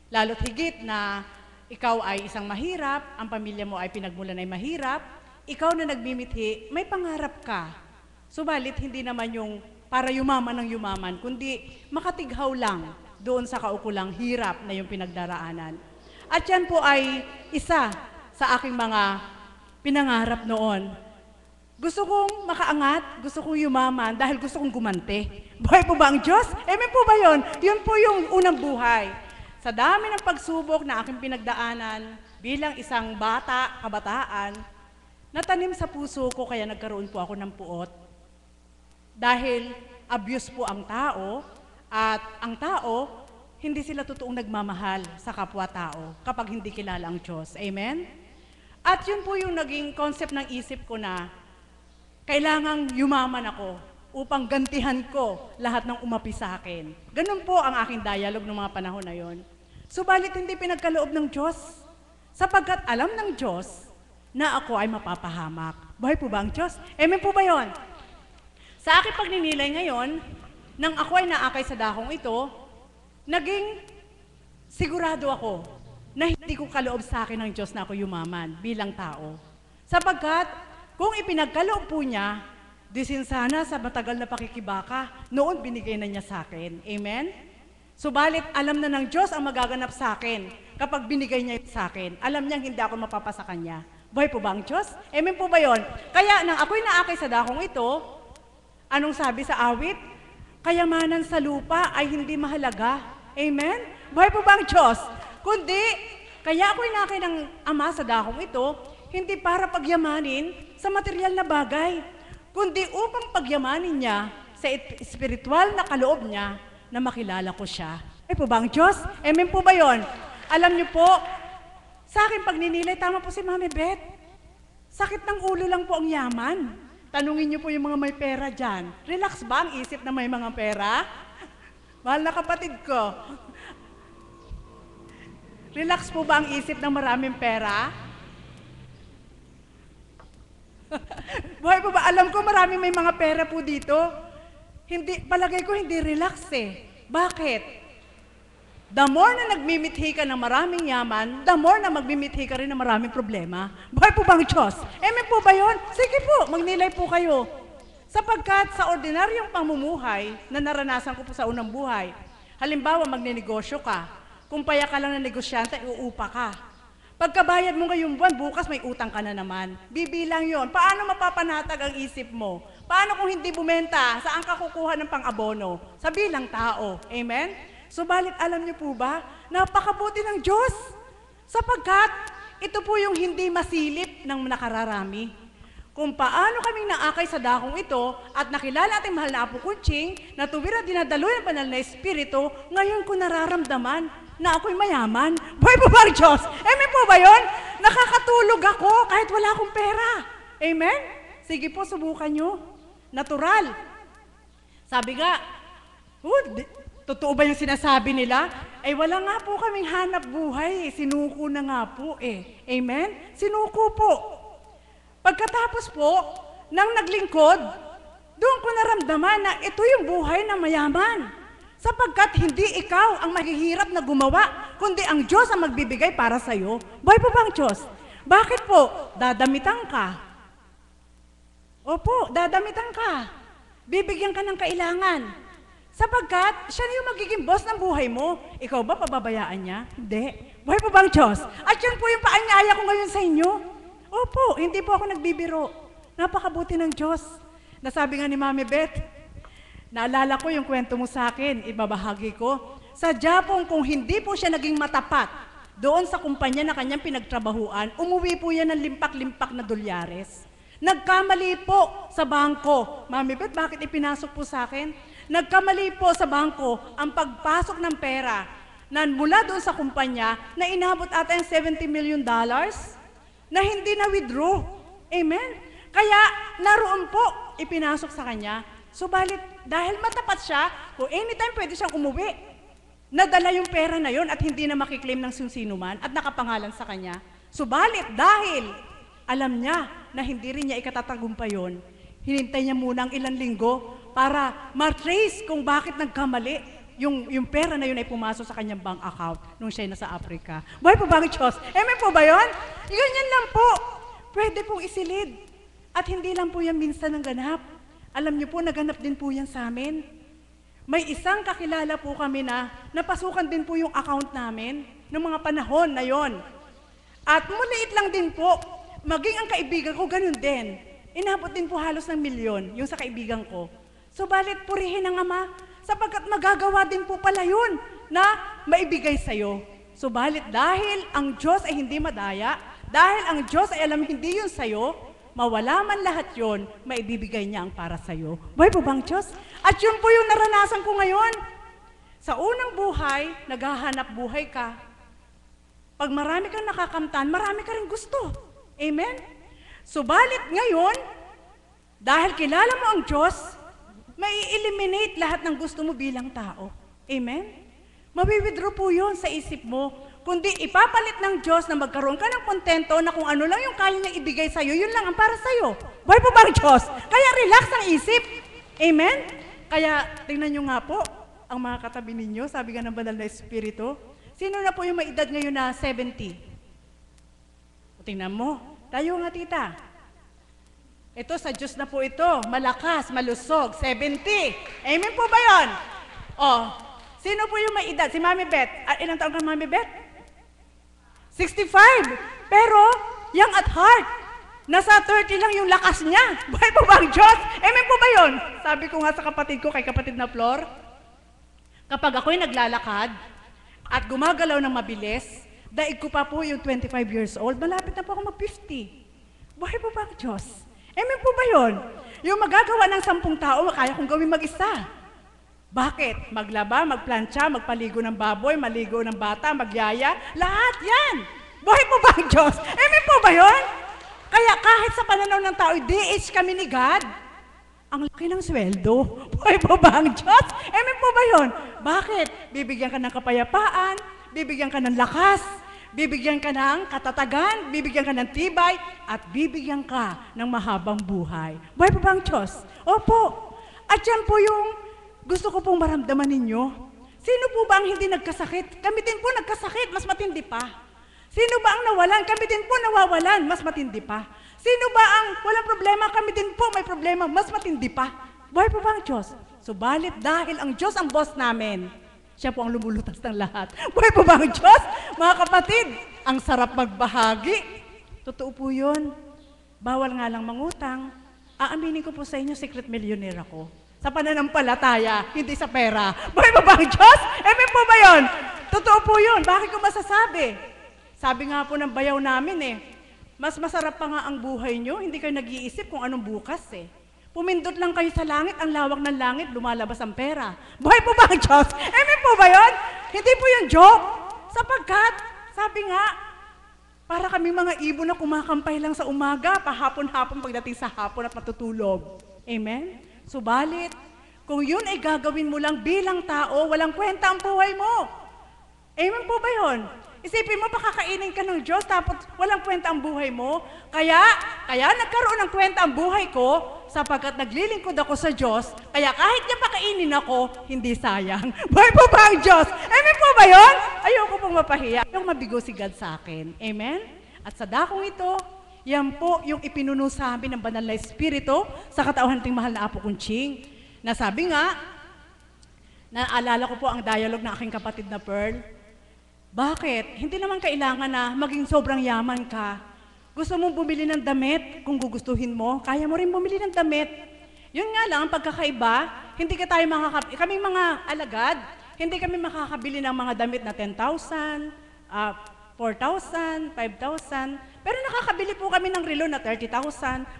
Lalo't higit na ikaw ay isang mahirap, ang pamilya mo ay pinagmulan ay mahirap, ikaw na nagmimithi, may pangarap ka. Subalit hindi naman yung para yumaman ng yumaman, kundi makatighaw lang doon sa kaukulang hirap na yung pinagdaraanan. At yan po ay isa sa aking mga pinangarap noon. Gusto kong makaangat, gusto kong yumaman dahil gusto kong gumante. Buhay po ba ang Diyos? Amen po ba yun? Yun po yung unang buhay. Sa dami ng pagsubok na aking pinagdaanan bilang isang bata, kabataan, natanim sa puso ko kaya nagkaroon po ako ng puot. Dahil abuse po ang tao at ang tao, hindi sila totoong nagmamahal sa kapwa-tao kapag hindi kilala ang Diyos. Amen? At yun po yung naging concept ng isip ko na kailangang yumaman ako upang gantihan ko lahat ng umapi sa akin. Ganun po ang aking dialogue ng mga panahon na yon. Subalit hindi pinagkaloob ng Diyos sapagkat alam ng Diyos na ako ay mapapahamak. Buhay po ba ang Diyos? Amen po ba yon? Sa aking pagninilay ngayon, nang ako ay naakay sa dakong ito, naging sigurado ako na hindi ko kaloob sa akin ng Diyos na ako yumaman bilang tao. Sapagkat kung ipinagkaloob po niya, disin sana sa matagal na pakikibaka, noon binigay na niya sa akin. Amen? Subalit, alam na ng Diyos ang magaganap sa akin kapag binigay niya sa akin. Alam niyang hindi ako mapapasa kanya. Buhay po ba ang Diyos? Amen po ba yun? Kaya nang ako'y naakay sa dakong ito, anong sabi sa awit? Kayamanan sa lupa ay hindi mahalaga. Amen? Buhay po ba ang Diyos? Kundi, kaya ako'y naakay ng Ama sa dakong ito, hindi para pagyamanin sa material na bagay, kundi upang pagyamanin niya sa espiritual na kaloob niya na makilala ko siya. Ay po ba ang Diyos? Amen po ba yun? Alam niyo po, sa akin pagninilay, tama po si Mami Beth. Sakit ng ulo lang po ang yaman. Tanungin niyo po yung mga may pera dyan. Relax ba ang isip na may mga pera? Mahal na kapatid ko. Relax po ba ang isip ng maraming pera? Buhay po ba? Alam ko maraming may mga pera po dito. Hindi, palagay ko hindi relax eh. Bakit? The more na nagmimithi ka ng maraming yaman, the more na magmimithi ka rin ng maraming problema. Buhay po ba ang Diyos? Amen po ba yun? Sige po, magnilay po kayo. Sapagkat sa ordinaryong pamumuhay na naranasan ko po sa unang buhay, halimbawa magnenegosyo ka, kung paya ka lang na negosyante, uupa ka. Pagkabayad mo ngayong buwan, bukas may utang ka na naman. Bibilang yon. Paano mapapanatag ang isip mo? Paano kung hindi bumenta? Saan ka kukuha ng pang-abono? Sa bilang tao. Amen? Subalit alam niyo po ba, napakabuti ng Diyos. Sapagkat ito po yung hindi masilip ng nakararami. Kung paano kaming naakay sa dakong ito at nakilala ating mahal na Apo Kunching na tuwira dinadaloy ng banal na Espiritu, ngayon ko nararamdaman na ako'y mayaman. Buhay po ba ang Diyos? Amen po ba yun? Nakakatulog ako kahit wala akong pera. Amen? Sige po, subukan nyo. Natural. Sabi nga, totoo ba yung sinasabi nila? Eh wala nga po kaming hanap buhay. Sinuko na nga po eh. Amen? Sinuko po. Pagkatapos po, nang naglingkod, doon ko naramdaman na ito yung buhay na mayaman. Sapagkat hindi ikaw ang maghihirap na gumawa, kundi ang Diyos ang magbibigay para sa'yo. Buhay po ba ang Diyos? Bakit po? Dadamitan ka. Opo, dadamitan ka. Bibigyan ka ng kailangan. Sapagkat siya na yung magiging boss ng buhay mo. Ikaw ba pababayaan niya? Hindi. Buhay po ba ang Diyos? At yun po yung paanyaya ko ngayon sa inyo. Opo, hindi po ako nagbibiro. Napakabuti ng Diyos. Nasabi nga ni Mami Beth, naalala ko yung kwento mo sa akin, ibabahagi ko. Sadya pong kung hindi po siya naging matapat doon sa kumpanya na kanyang pinagtrabahuan, umuwi po yan ng limpak-limpak na dolyares. Nagkamali po sa bangko. Mami Beth, bakit ipinasok po sa akin? Nagkamali po sa bangko ang pagpasok ng pera na mula doon sa kumpanya na inabot ata yung $70 million na hindi na-withdraw. Amen? Kaya naroon po ipinasok sa kanya. Subalit, dahil matapat siya, kung anytime pwede siyang umuwi, nadala yung pera na yon at hindi na makiklaim ng sino man at nakapangalan sa kanya. Subalit, dahil alam niya na hindi rin niya ikatatagumpay yon, hinintay niya muna ang ilang linggo para ma-trace kung bakit nagkamali yung pera na yun ay pumasok sa kanyang bank account nung siya nasa Africa. Buhay po ba ang Diyos? Amen po ba yun? Ganyan lang po. Pwede pong isilid. At hindi lang po yan minsan ng ganap. Alam niyo po, naganap din po yan sa amin. May isang kakilala po kami na napasukan din po yung account namin noong mga panahon na yon. At muliit lang din po, maging ang kaibigan ko ganun din. Inabot din po halos ng milyon yung sa kaibigan ko. Subalit purihin ng Ama, sapagkat magagawa din po pala yun na maibigay sa'yo. Subalit dahil ang Diyos ay hindi madaya, dahil ang Diyos ay alam hindi yun sa'yo, mawala man lahat yun, maibibigay niya ang para sa'yo. Buhay po bang Diyos? At yun po yung naranasan ko ngayon. Sa unang buhay, naghahanap buhay ka. Pag marami kang nakakamtan, marami ka rin gusto. Amen? Subalit ngayon, dahil kilala mo ang Diyos, mai-eliminate lahat ng gusto mo bilang tao. Amen? Mawi-withdraw po yun sa isip mo. Kundi ipapalit ng Diyos na magkaroon ka ng kontento na kung ano lang yung kaya niyang ibigay sa'yo, yun lang ang para sa'yo. Buhay po ba ang Diyos? Kaya relax ang isip. Amen? Kaya tingnan nyo nga po, ang mga katabi ninyo, sabi nga ng banal na Espiritu, Sino na po yung may edad ngayon na 70? O, tingnan mo. Tayo nga, tita. Ito, sa Diyos na po ito. Malakas, malusog, 70. Amen po ba yun? O, sino po yung may edad? Si Mami Beth. Ilang taon ka, Mami Beth? 65. Pero, young at heart. Nasa 30 lang yung lakas niya. Buhay po ba ang Diyos? Amen po ba yun? Sabi ko nga sa kapatid ko, kay kapatid na Flor, kapag ako'y naglalakad at gumagalaw ng mabilis, daig ko pa po yung 25 years old, malapit na po ako mag-50. Buhay po ba ang Diyos? Amen po ba yun? Yung magagawa ng 10 tao, kaya kong gawin mag-isa. Bakit? Maglaba, magplantsa, magpaligo ng baboy, maligo ng bata, magyaya, lahat yan. Buhay po ba ang Diyos? Amen po ba yun? Kaya kahit sa pananaw ng tao, DH kami ni God, ang laki ng sweldo. Buhay po ba ang Diyos? Amen po ba yun? Bakit? Bibigyan ka ng kapayapaan, bibigyan ka ng lakas, bibigyan ka ng katatagan, bibigyan ka ng tibay, at bibigyan ka ng mahabang buhay. Buhay po ba ang Diyos? Opo. At yan po yung gusto ko pong maramdaman ninyo. Sino po ba ang hindi nagkasakit? Kami din po nagkasakit, mas matindi pa. Sino ba ang nawalan? Kami din po nawawalan, mas matindi pa. Sino ba ang walang problema? Kami din po may problema, mas matindi pa. Buhay po ba ang Diyos? Subalit dahil ang Diyos ang boss namin, siya po ang lumulutas ng lahat. Buhay po ba ang Diyos? Mga kapatid, ang sarap magbahagi. Totoo po yun. Bawal nga lang mangutang. Aaminin ko po sa inyo, secret millionaire ako. Sa pananampalataya, hindi sa pera. Buhay po ba ang Diyos? Amen po ba yun? Totoo po yun. Bakit ko masasabi? Sabi nga po ng bayaw namin mas masarap pa nga ang buhay nyo, hindi kayo nag-iisip kung anong bukas Pumindot lang kayo sa langit, ang lawak ng langit, lumalabas ang pera. Buhay po ba ang Diyos? Amen po ba yun? Hindi po yung joke. Sapagkat, sabi nga, para kami mga ibon na kumakampay lang sa umaga, pahapon-hapon pagdating sa hapon at matutulog. Amen? Subalit, kung yun ay gagawin mo lang bilang tao, walang kwenta ang buhay mo. Amen po ba yun? Isipin mo, pakakainin ka ng Diyos, tapos walang kwenta ang buhay mo. Kaya nagkaroon ng kwenta ang buhay ko, sapagkat naglilingkod ako sa Diyos, kaya kahit niya pakainin ako, hindi sayang. Buhay po ba ang Diyos? Amen po ba yun? Ayoko pong mapahiya. Ayoko mabigo si God sa akin. Amen? At sa dakong ito, yan po yung ipinuno sa amin ng banal na Espiritu sa katauhan ng mahal na Apo Kunching. Na sabi nga, naalala ko po ang dialogue ng aking kapatid na Pearl. Bakit? Hindi naman kailangan na maging sobrang yaman ka. Gusto mong bumili ng damit, kung gugustuhin mo, kaya mo rin bumili ng damit. Yun nga lang, ang pagkakaiba, hindi ka tayo kaming mga alagad, hindi kami makakabili ng mga damit na 10,000, 4,000, 5,000, pero nakakabili po kami ng relo na 30,000.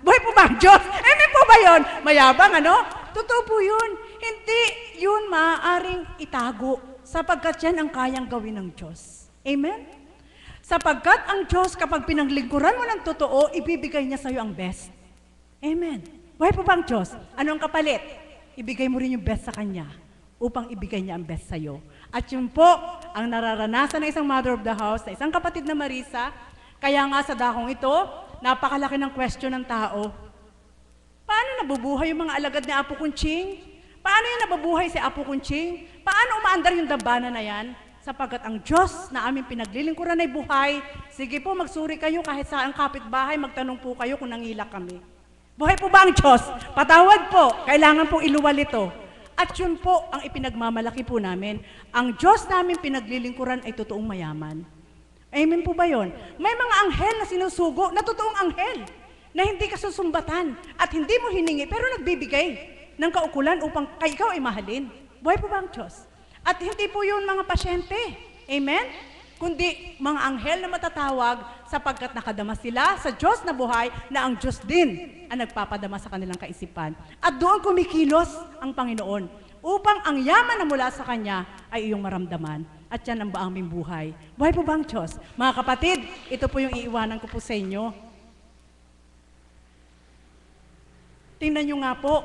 Buhay po ba ang Diyos? Amen po ba yun? Mayabang, ano? Totoo po yun. Hindi yun maaaring itago, sapagkat yan ang kayang gawin ng Diyos. Amen? Sapagkat ang Diyos, kapag pinaglingkuran mo ng totoo, ibibigay niya sa'yo ang best. Amen. Buhay po ba ang Diyos? Anong kapalit? Ibigay mo rin yung best sa Kanya upang ibigay niya ang best sa'yo. At yun po, ang nararanasan ng isang mother of the house, na isang kapatid na Marisa, kaya nga sa dakong ito, napakalaki ng question ng tao. Paano nabubuhay yung mga alagad ni Apo Kunching? Paano yung nabubuhay si Apo Kunching? Paano umaandar yung dambana na yan? Sapagkat ang Diyos na aming pinaglilingkuran ay buhay. Sige po, magsuri kayo kahit sa ang kapitbahay, magtanong po kayo kung nangilak kami. Buhay po ba ang Diyos? Patawad po, kailangan pong iluwal ito. At yun po ang ipinagmamalaki po namin. Ang Diyos namin pinaglilingkuran ay totoong mayaman. Amen po ba yun? May mga anghel na sinusugo, na totoong anghel, na hindi ka susumbatan at hindi mo hiningi, pero nagbibigay ng kaukulan upang ikaw ay mahalin. Buhay po ba ang Diyos? At hindi po yun mga pasyente. Amen? Kundi mga anghel na matatawag sapagkat nakadama sila sa Diyos na buhay na ang Diyos din ang nagpapadama sa kanilang kaisipan. At doon kumikilos ang Panginoon upang ang yaman na mula sa Kanya ay iyong maramdaman. At yan ang aming buhay. Buhay po ba ang Diyos? Mga kapatid, ito po yung iiwanan ko po sa inyo. Tingnan nyo nga po,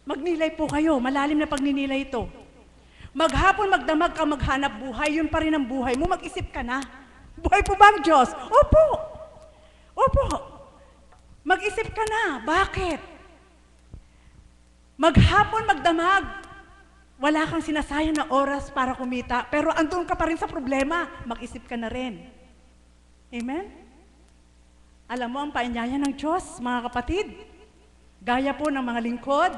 magnilay po kayo, malalim na pagninilay ito. Maghapon, magdamag ka, maghanap buhay, yun pa rin ang buhay mo, mag-isip ka na. Buhay po ba ang Diyos? Opo. Opo. Mag-isip ka na. Bakit? Maghapon, magdamag. Wala kang sinasayang na oras para kumita, pero andun ka pa rin sa problema, mag-isip ka na rin. Amen? Alam mo ang paanyaya ng Diyos, mga kapatid? Gaya po ng mga lingkod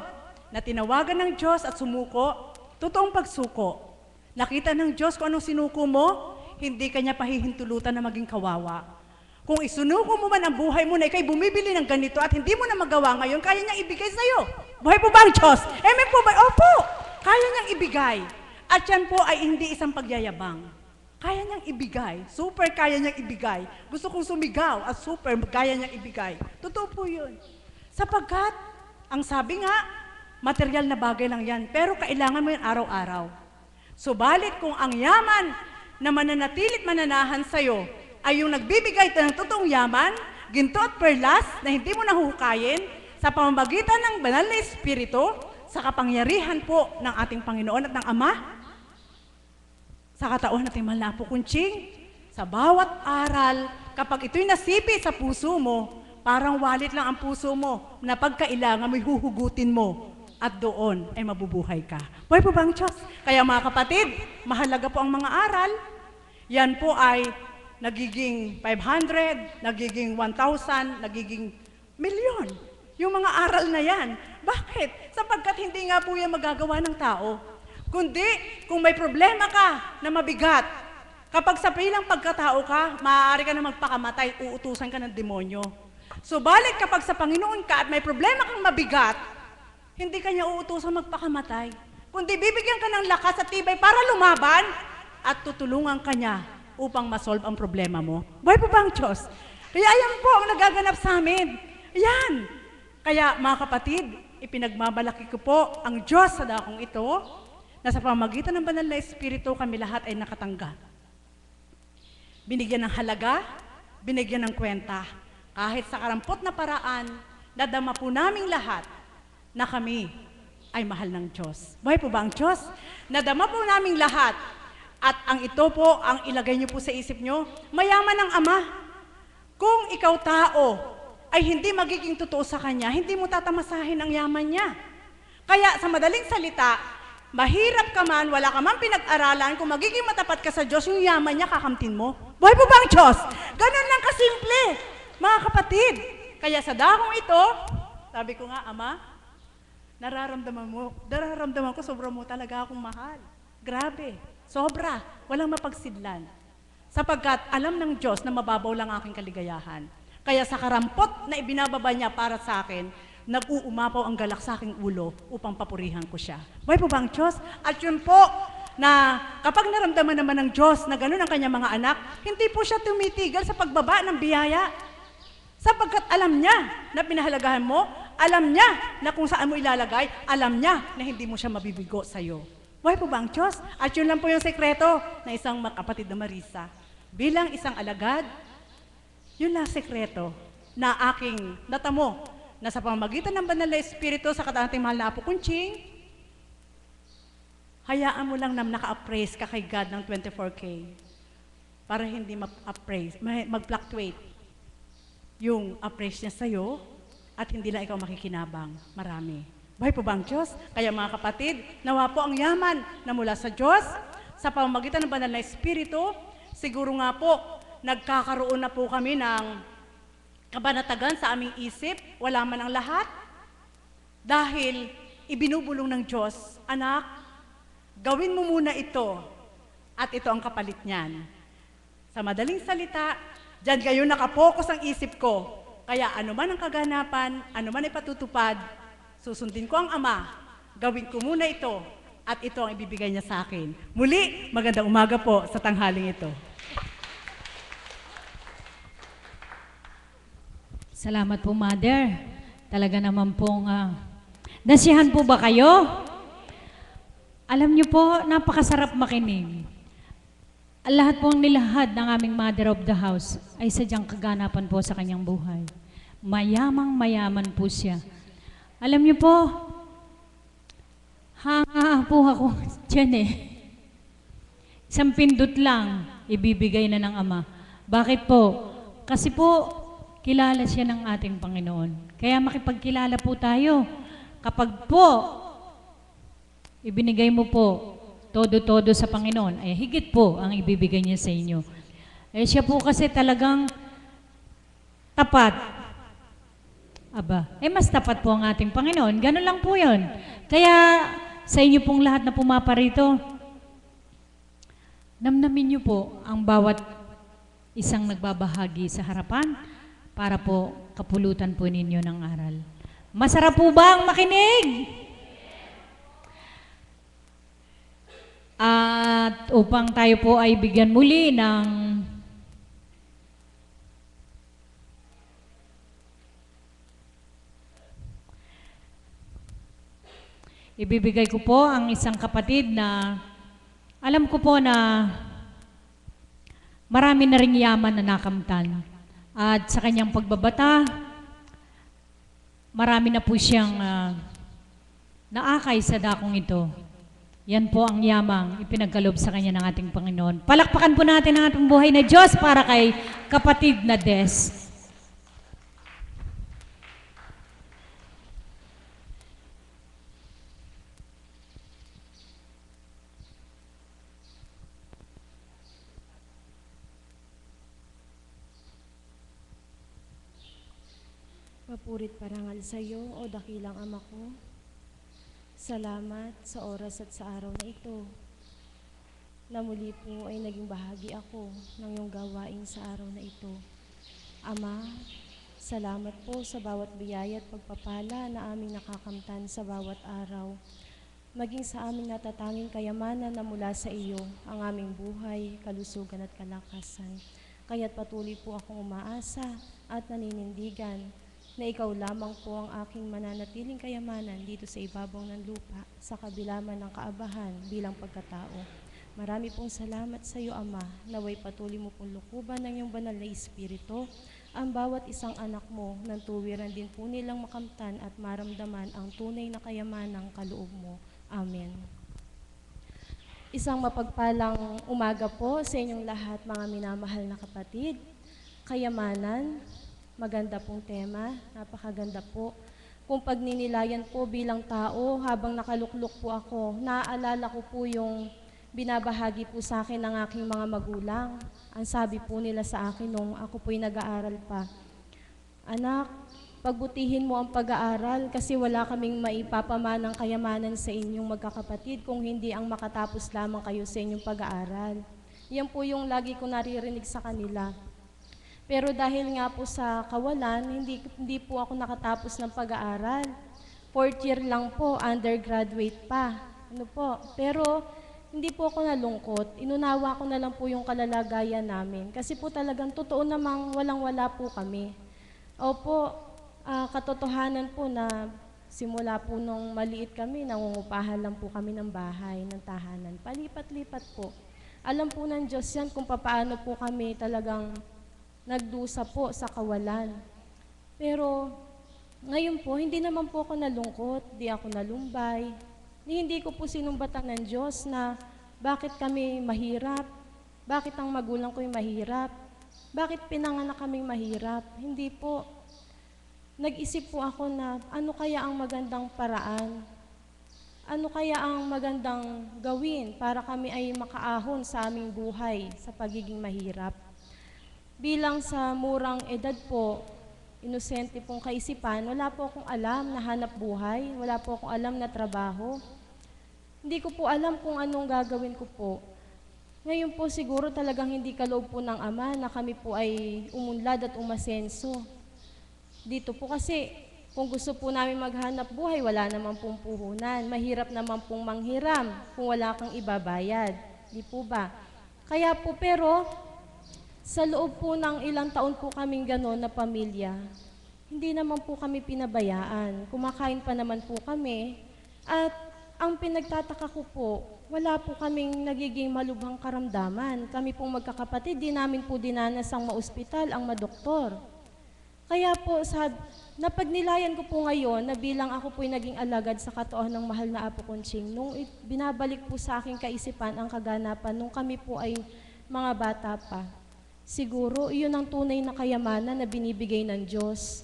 na tinawagan ng Diyos at sumuko, totoong pagsuko. Nakita ng Diyos kung anong sinuko mo, hindi kanya pahihintulutan na maging kawawa. Kung isunuko mo man ang buhay mo na ikay bumibili ng ganito at hindi mo na magawa ngayon, kaya niyang ibigay sa'yo. Buhay po ba ang Diyos? Amen po ba? Opo! Kaya niyang ibigay. At yan po ay hindi isang pagyayabang. Kaya niyang ibigay. Super kaya niyang ibigay. Gusto kong sumigaw at super kaya niyang ibigay. Totoo po yun. Sapagkat, ang sabi nga, material na bagay lang yan, pero kailangan mo yan araw-araw. Subalit kung ang yaman na mananatilit mananahan sa'yo ay yung nagbibigay ng totoong yaman, ginto at perlas na hindi mo nahukayin sa pamamagitan ng banal na Espiritu, sa kapangyarihan po ng ating Panginoon at ng Ama, sa katauhan natin mahal na Apo Kunching, sa bawat aral, kapag ito'y nasipi sa puso mo, parang wallet lang ang puso mo na pagkailangan mo'y huhugutin mo at doon ay mabubuhay ka. Buhay po ba ang Diyos? Kaya mga kapatid, mahalaga po ang mga aral. Yan po ay nagiging 500, nagiging 1,000, nagiging milyon. Yung mga aral na yan. Bakit? Sapagkat hindi nga po yan magagawa ng tao. Kundi, kung may problema ka na mabigat, kapag sa pilang pagkatao ka, maaari ka na magpakamatay, uutusan ka ng demonyo. Subalit kapag sa Panginoon ka at may problema kang mabigat, hindi kanya uutusan magpakamatay. Kundi bibigyan ka ng lakas at tibay para lumaban at tutulungan kanya upang masolve ang problema mo. Buhay po ba ang Diyos? Kaya ayan po ang nagaganap sa amin. Ayan. Kaya mga kapatid, ipinagmamalaki ko po ang Diyos sa dakong ito na sa pamamagitan ng banal na Espiritu kami lahat ay nakatanggap. Binigyan ng halaga, binigyan ng kwenta. Kahit sa karampot na paraan, nadama po naming lahat na kami ay mahal ng Diyos. Buhay po ba ang Diyos? Nadama po naming lahat. At ang ito po, ang ilagay niyo po sa isip niyo, mayaman ang Ama. Kung ikaw tao ay hindi magiging totoo sa Kanya, hindi mo tatamasahin ang yaman niya. Kaya sa madaling salita, mahirap ka man, wala ka man pinag-aralan, kung magiging matapat ka sa Diyos, yung yaman niya kakamtin mo. Buhay po ba ang Diyos? Ganun lang kasimple, mga kapatid. Kaya sa dakong ito, sabi ko nga, Ama, nararamdaman ko, sobra mo talaga akong mahal. Grabe, sobra, walang mapagsidlan. Sapagkat alam ng Diyos na mababaw lang aking kaligayahan. Kaya sa karampot na ibinababa niya para sa akin, nag-uumapaw ang galak sa aking ulo upang papurihan ko siya. Buhay po ba ang Diyos? At yun po, na kapag naramdaman naman ng Diyos na gano'n ang kanyang mga anak, hindi po siya tumitigil sa pagbaba ng biyaya. Sapagkat alam niya na pinahalagahan mo, alam niya na kung saan mo ilalagay, alam niya na hindi mo siya mabibigo sa'yo. Buhay po ba ang Diyos? At yun lang po yung sekreto na isang kapatid na Marisa. Bilang isang alagad, yun lang sekreto na aking natamo na sa pamamagitan ng banal na Espiritu sa katating mahal na Apo Kunching, hayaan mo lang na naka-appraise ka kay God ng 24K para hindi mag-fluctuate yung appraise niya sa'yo at hindi lang ikaw makikinabang. Marami. Buhay po ba ang Diyos? Kaya mga kapatid, nawa po ang yaman na mula sa Diyos sa pamamagitan ng banal na Espiritu. Siguro nga po, nagkakaroon na po kami ng kabanatagan sa aming isip, wala man ang lahat. Dahil ibinubulong ng Diyos, anak, gawin mo muna ito at ito ang kapalit niyan. Sa madaling salita, diyan kayo nakapokus ang isip ko. Kaya ano man ang kaganapan, ano man ipatutupad, susundin ko ang Ama, gawin ko muna ito at ito ang ibibigay niya sa akin. Muli, magandang umaga po sa tanghaling ito. Salamat po, Mother. Talaga naman pong, nasiyahan po ba kayo? Alam niyo po, napakasarap makinig. Lahat pong nilahad ng aming Mother of the House ay sadyang kaganapan po sa kanyang buhay. Mayamang mayaman po siya. Alam niyo po, hanga po ako dyan eh. Isang pindot lang, ibibigay na ng Ama. Bakit po? Kasi po, kilala siya ng ating Panginoon. Kaya makipagkilala po tayo. Kapag po ibinigay mo po todo-todo sa Panginoon, ay higit po ang ibibigay niya sa inyo. Eh siya po kasi talagang tapat. Aba, mas tapat po ang ating Panginoon. Ganun lang po yun. Kaya sa inyo pong lahat na pumaparito, namnamin niyo po ang bawat isang nagbabahagi sa harapan para po kapulutan po ninyo ng aral. Masarap po ba ang makinig? At upang tayo po ay bigyan muli ng ibibigay ko po ang isang kapatid na alam ko po na marami na ring yaman na nakamtan. At sa kanyang pagbabata, marami na po siyang naakay sa dakong ito. Yan po ang yamang ipinagkalob sa kanya ng ating Panginoon. Palakpakan po natin ang ating buhay na Diyos para kay kapatid na Des. Mapurit parangal sa iyo, o dakilang Ama ko. Salamat sa oras at sa araw na ito, na muli po ay naging bahagi ako ng iyong gawain sa araw na ito. Ama, salamat po sa bawat biyaya at pagpapala na aming nakakamtan sa bawat araw. Maging sa aming natatanging kayamanan na mula sa iyo, ang aming buhay, kalusugan at kalakasan. Kaya't patuloy po akong umaasa at naninindigan na ikaw lamang po ang aking mananatiling kayamanan dito sa ibabaw ng lupa, sa kabila man ng kaabahan bilang pagkatao. Marami pong salamat sa iyo, Ama, naway patuloy mo pong lukuban ng iyong banal na Espiritu ang bawat isang anak mo, nang tuwiran din po nilang makamtan at maramdaman ang tunay na kayamanang kaloob mo. Amen. Isang mapagpalang umaga po sa inyong lahat, mga minamahal na kapatid. Kayamanan, maganda pong tema, napakaganda po. Kung pagninilayan po bilang tao, habang nakaluklok po ako, naaalala ko po yung binabahagi po sa akin ng aking mga magulang. Ang sabi po nila sa akin nung ako po'y nag-aaral pa, "Anak, pagbutihin mo ang pag-aaral kasi wala kaming maipapamanang kayamanan sa inyong magkakapatid kung hindi ang makatapos lamang kayo sa inyong pag-aaral." Yan po yung lagi ko naririnig sa kanila. Pero dahil nga po sa kawalan, hindi po ako nakatapos ng pag-aaral. 4th year lang po, undergraduate pa. Ano po? Pero hindi po ako nalungkot. Inunawa ko na lang po yung kalalagayan namin. Kasi po talagang totoo namang walang-wala po kami. Opo, katotohanan po na simula po nung maliit kami, nangungupahan lang po kami ng bahay, ng tahanan. Palipat-lipat po. Alam po ng Diyos yan kung paano po kami talagang nagdusa po sa kawalan. Pero ngayon po, hindi naman po ako nalungkot, di ako nalumbay. Hindi ko po sinumbatan ng Diyos na bakit kami mahirap, bakit ang magulang ko'y mahirap, bakit pinanganak kaming mahirap. Hindi po. Nag-isip po ako na ano kaya ang magandang paraan? Ano kaya ang magandang gawin para kami ay makaahon sa aming buhay sa pagiging mahirap? Bilang sa murang edad po, inosente pong kaisipan, wala po akong alam na hanap buhay, wala po akong alam na trabaho. Hindi ko po alam kung anong gagawin ko po. Ngayon po siguro talagang hindi kaloob po ng Ama na kami po ay umunlad at umasenso. Dito po kasi kung gusto po namin maghanap buhay, wala naman pong puhunan. Mahirap naman pong manghiram kung wala kang ibabayad. Di po ba? Kaya po pero sa loob po ng ilang taon po kaming gano'n na pamilya, hindi naman po kami pinabayaan. Kumakain pa naman po kami. At ang pinagtataka ko po, wala po kaming nagiging malubhang karamdaman. Kami pong magkakapatid, di namin po dinanas ang maospital, ang madoktor. Kaya po, napagnilayan ko po ngayon na bilang ako po'y naging alagad sa katuohan ng mahal na Apo Conching, nung binabalik po sa aking kaisipan ang kaganapan nung kami po ay mga bata pa. Siguro, iyon ang tunay na kayamanan na binibigay ng Diyos.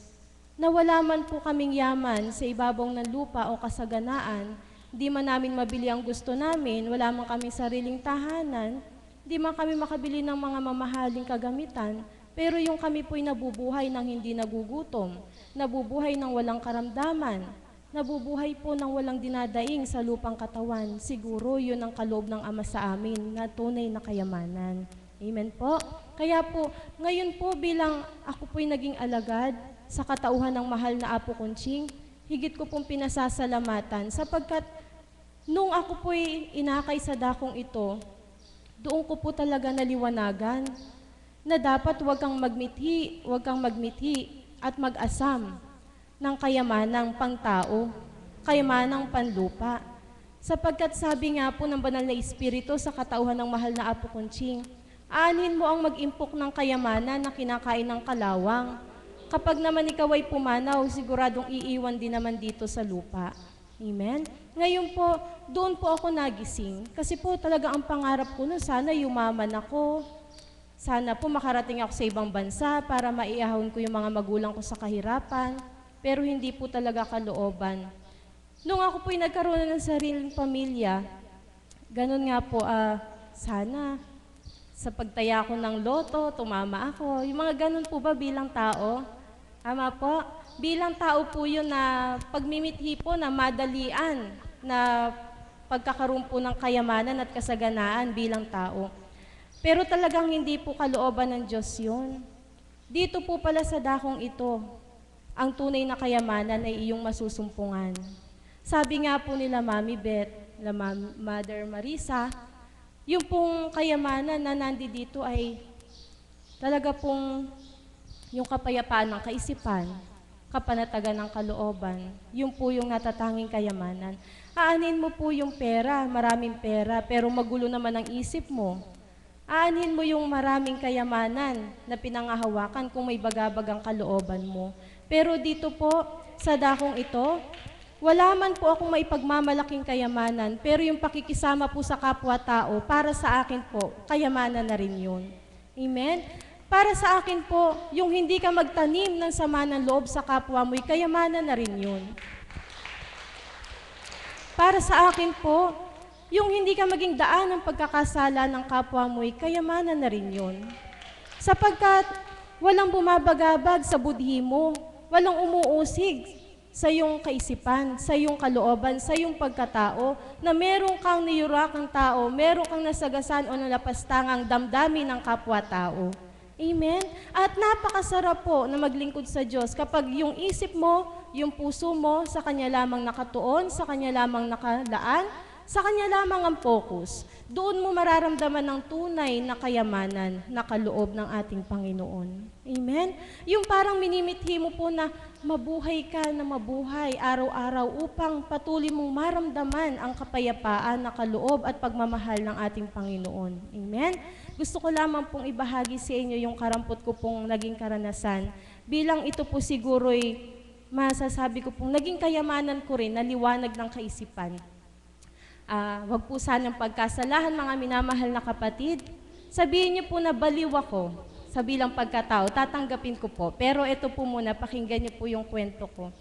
Na wala man po kaming yaman sa ibabaw ng lupa o kasaganaan, di man namin mabili ang gusto namin, wala man kami sariling tahanan, di man kami makabili ng mga mamahaling kagamitan, pero yung kami po'y nabubuhay ng hindi nagugutom, nabubuhay ng walang karamdaman, nabubuhay po ng walang dinadaing sa lupang katawan, siguro yun ang kaloob ng Ama sa amin na tunay na kayamanan. Amen po. Kaya po, ngayon po bilang ako po'y naging alagad sa katauhan ng mahal na Apo Conching, higit ko pong pinasasalamatan sapagkat nung ako po'y inakay sa dakong ito, doon ko po talaga naliwanagan na dapat huwag kang magmithi at mag-asam ng kayamanang pangtao, kayamanang panlupa. Sapagkat sabi nga po ng Banal na Espiritu sa katauhan ng mahal na Apo Conching, aanhin mo ang mag-impok ng kayamanan na kinakain ng kalawang. Kapag naman ikaw ay pumanaw, siguradong iiwan din naman dito sa lupa. Amen? Ngayon po, doon po ako nagising. Kasi po talaga ang pangarap ko na sana yumaman ako. Sana po makarating ako sa ibang bansa para maiahon ko yung mga magulang ko sa kahirapan. Pero hindi po talaga kalooban. Nung ako po'y nagkaroon na ng sariling pamilya, ganun nga po, sana sa pagtaya ko ng loto, tumama ako. Yung mga ganun po ba bilang tao? Tama po? Bilang tao po yun na pagmimithi po na madalian na pagkakaroon po ng kayamanan at kasaganaan bilang tao. Pero talagang hindi po kalooban ng Diyos yun. Dito po pala sa dakong ito, ang tunay na kayamanan ay iyong masusumpungan. Sabi nga po nila Mami Beth, nila Mother Marisa, yung pong kayamanan na nandito ay talaga pong yung kapayapaan ng kaisipan, kapanatagan ng kalooban, yun po yung natatanging kayamanan. Aanin mo po yung pera, maraming pera, pero magulo naman ang isip mo. Aanin mo yung maraming kayamanan na pinangahawakan kung may bagabag ang kalooban mo. Pero dito po, sa dakong ito, wala man po akong maipagmamalaking kayamanan, pero yung pakikisama po sa kapwa-tao, para sa akin po, kayamanan na rin yun. Amen? Para sa akin po, yung hindi ka magtanim ng sama ng loob sa kapwa mo'y kayamanan na rin yun. Para sa akin po, yung hindi ka maging daan ng pagkakasala ng kapwa mo'y kayamanan na rin yun. Sapagkat walang bumabagabag sa budhi mo, walang umuusig sa iyong kaisipan, sa iyong kalooban, sa iyong pagkatao, na meron kang niyurakang tao, meron kang nasagasan o nalapastangang damdamin ng kapwa-tao. Amen? At napakasarap po na maglingkod sa Diyos kapag yung isip mo, yung puso mo, sa Kanya lamang nakatuon, sa Kanya lamang nakalaan, sa Kanya lamang ang focus. Doon mo mararamdaman ng tunay na kayamanan na kaloob ng ating Panginoon. Amen? Yung parang minimithi mo po na mabuhay ka na mabuhay araw-araw upang patuloy mong maramdaman ang kapayapaan na kaloob at pagmamahal ng ating Panginoon. Amen? Gusto ko lamang pong ibahagi sa inyo yung karampot ko pong naging karanasan. Bilang ito po siguro'y masasabi ko pong naging kayamanan ko rin na liwanag ng kaisipan. Wag po sanang pagkasalahan, mga minamahal na kapatid. Sabihin niyo po na baliw ako sa bilang pagkatao, tatanggapin ko po. Pero ito po muna, pakinggan niyo po yung kwento ko.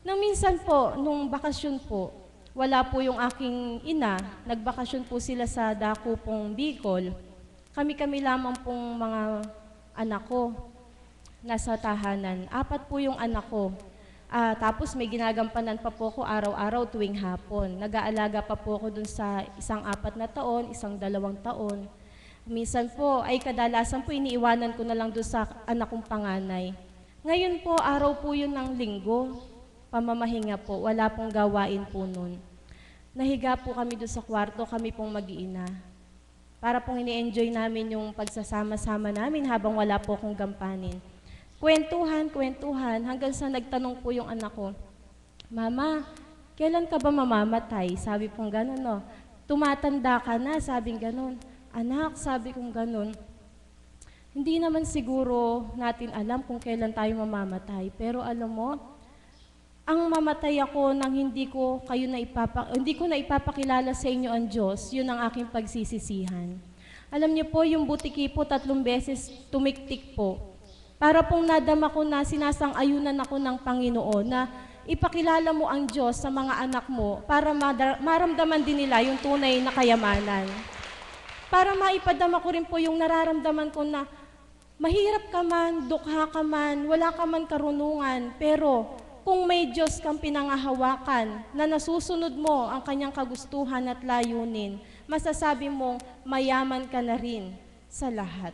Nang minsan po, nung bakasyon po, wala po yung aking ina, nagbakasyon po sila sa dako pong Bicol. Kami-kami lamang pong mga anak ko nasa tahanan. 4 po yung anak ko. Tapos may ginagampanan pa po ko araw-araw tuwing hapon. Nag-aalaga pa po ako dun sa isang 4 na taon, isang 2 taon. Minsan po ay kadalasan po iniiwanan ko na lang dun sa anak kong panganay. Ngayon po, araw po yun ng linggo, pamamahinga po, wala pong gawain po nun. Nahiga po kami dun sa kwarto, kami pong mag-iina. Para pong ini-enjoy namin yung pagsasama-sama namin habang wala po akong gampanin. Kwentuhan, hanggang sa nagtanong po yung anak ko, Mama, kailan ka ba mamamatay? Sabi pong gano'n, no? Tumatanda ka na, sabing gano'n. Anak, sabi kong gano'n, hindi naman siguro natin alam kung kailan tayo mamamatay. Pero alam mo, ang mamatay ako nang hindi ko na ipapakilala sa inyo ang Diyos, yun ang aking pagsisisihan. Alam niyo po, yung butiki po 3 beses tumiktik po. Para pong nadama ko na sinasang-ayunan ako ng Panginoon na ipakilala mo ang Diyos sa mga anak mo para maramdaman din nila yung tunay na kayamanan. Para maipadama ko rin po yung nararamdaman ko na mahirap ka man, dukha ka man, wala ka man karunungan, pero kung may Diyos kang pinangahawakan na nasusunod mo ang kanyang kagustuhan at layunin, masasabi mong mayaman ka na rin sa lahat.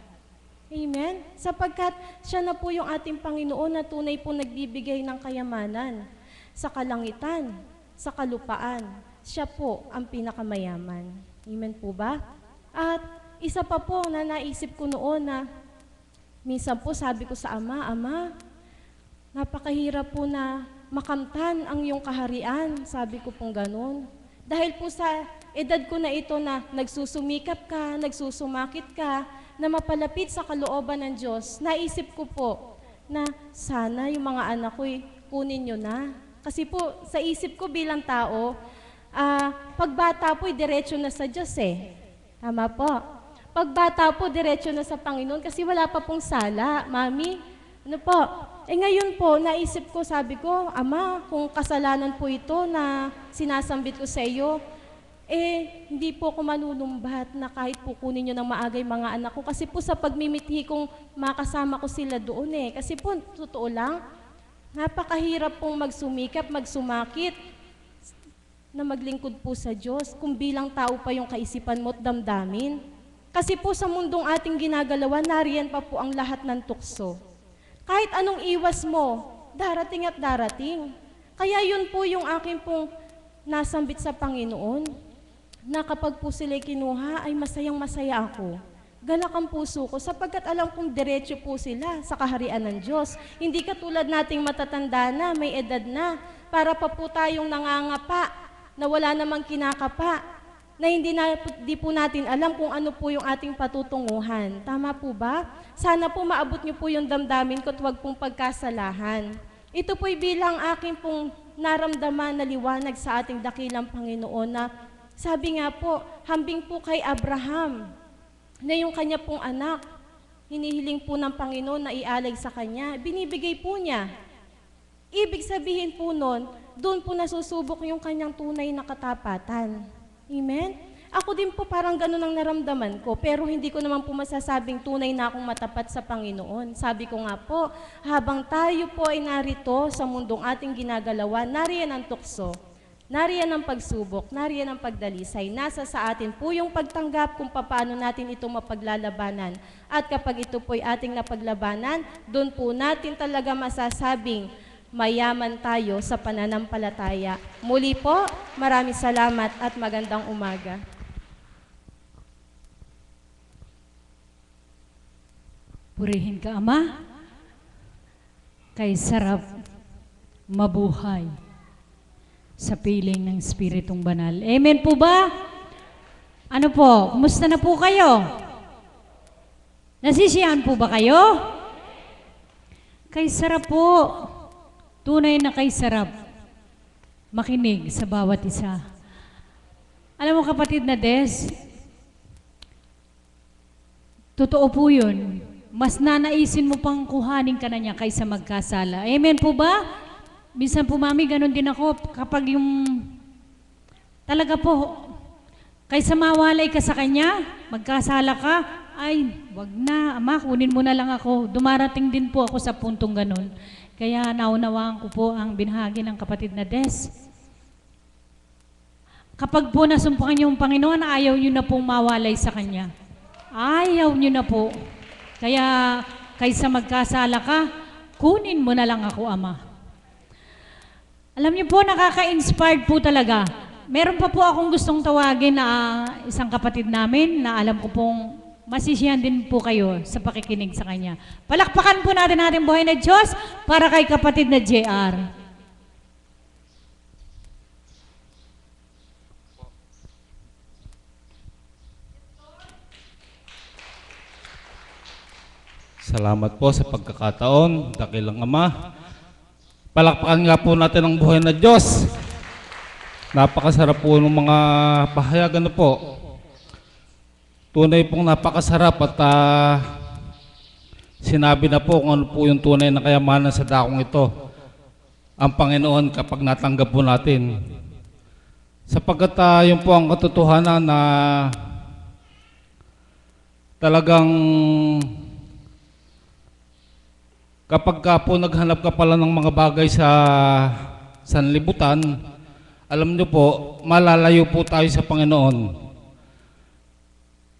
Amen? Sapagkat siya na po yung ating Panginoon na tunay po nagbibigay ng kayamanan sa kalangitan, sa kalupaan. Siya po ang pinakamayaman. Amen po ba? At isa pa po na naisip ko noon na minsan po sabi ko sa Ama, Ama, napakahirap po na makamtan ang iyong kaharian. Sabi ko pong ganun. Dahil po sa edad ko na ito na nagsusumikap ka, nagsusumakit ka, na mapalapit sa kalooban ng Diyos, naisip ko po na sana yung mga anak ko kunin nyo na. Kasi po, sa isip ko bilang tao, pagbata po, diretso na sa Diyos eh. Tama po. Pagbata po, diretso na sa Panginoon kasi wala pa pong sala. Mami, ano po? Ngayon po, naisip ko, sabi ko, Ama, kung kasalanan po ito na sinasambit ko sa iyo, hindi po ako manunumbat na kahit po kunin nyo ng maagay mga anak ko. Kasi po sa pagmimithi kong makasama ko sila doon eh. Kasi po, totoo lang, napakahirap pong magsumikap, magsumakit, na maglingkod po sa Diyos kung bilang tao pa yung kaisipan mo at damdamin. Kasi po sa mundong ating ginagalawan, nariyan pa po ang lahat ng tukso. Kahit anong iwas mo, darating at darating. Kaya yun po yung aking pong nasambit sa Panginoon, na kapag po sila'y kinuha, ay masayang-masaya ako. Galak ang puso ko, sapagkat alam kong diretso po sila sa kaharian ng Diyos. Hindi katulad nating matatanda na, may edad na, para pa po tayong nangangapa, na wala namang kinakapa, na hindi po natin alam kung ano po yung ating patutunguhan. Tama po ba? Sana po maabot niyo po yung damdamin ko at huwag pong pagkasalahan. Ito po'y bilang aking pong naramdaman na liwanag sa ating dakilang Panginoon na sabi nga po, hambing po kay Abraham na yung kanya pong anak, hinihiling po ng Panginoon na ialag sa kanya, binibigay po niya. Ibig sabihin po nun, doon po nasusubok yung kanyang tunay na katapatan. Amen? Ako din po parang ganun ang naramdaman ko, pero hindi ko naman po masasabing tunay na akong matapat sa Panginoon. Sabi ko nga po, habang tayo po ay narito sa mundong ating ginagalawan, nariyan ang tukso. Nariyan ang pagsubok, nariyan ang pagdalisay. Nasa sa atin po yung pagtanggap kung paano natin ito mapaglalabanan. At kapag ito po'y ating napaglabanan, doon po natin talaga masasabing mayaman tayo sa pananampalataya. Muli po, maraming salamat at magandang umaga. Purihin ka, Ama, kay sarap mabuhay sa piling ng Espiritong Banal. Amen po ba? Ano po? Kumusta na po kayo? Nasisiyahan po ba kayo? Kay sarap po. Tunay na kay sarap. Makinig sa bawat isa. Alam mo kapatid na Des, totoo po yun. Mas nanaisin mo pang kuhanin ka na niya kaysa magkasala. Amen po ba? Minsan po, Mami, ganun din ako. Kapag yung talaga po, kaysa mawalay ka sa kanya, magkasala ka, ay, wag na, Ama, kunin mo na lang ako. Dumarating din po ako sa puntong ganun. Kaya naunawaan ko po ang binahagi ng kapatid na Des. Kapag po nasumpukan yung Panginoon, ayaw nyo na pong mawalay sa Kanya. Ayaw nyo na po. Kaya kaysa magkasala ka, kunin mo na lang ako, Ama. Alam niyo po, nakaka-inspired po talaga. Meron pa po akong gustong tawagin na isang kapatid namin na alam ko pong masisiyahan din po kayo sa pakikinig sa kanya. Palakpakan po natin ating buhay na Diyos para kay kapatid na JR. Salamat po sa pagkakataon, dakilang Ama. Palakpakan nga po natin ang buhay na Diyos. Napakasarap po ng mga pahayagan na po. Tunay pong napakasarap at sinabi na po kung ano po yung tunay na kayamanan sa dakong ito. ang Panginoon kapag natanggap po natin. Sapagkat yun po ang katotohanan na talagang kapag ka po naghanap ka pala ng mga bagay sa sanlibutan, alam nyo po, malalayo po tayo sa Panginoon.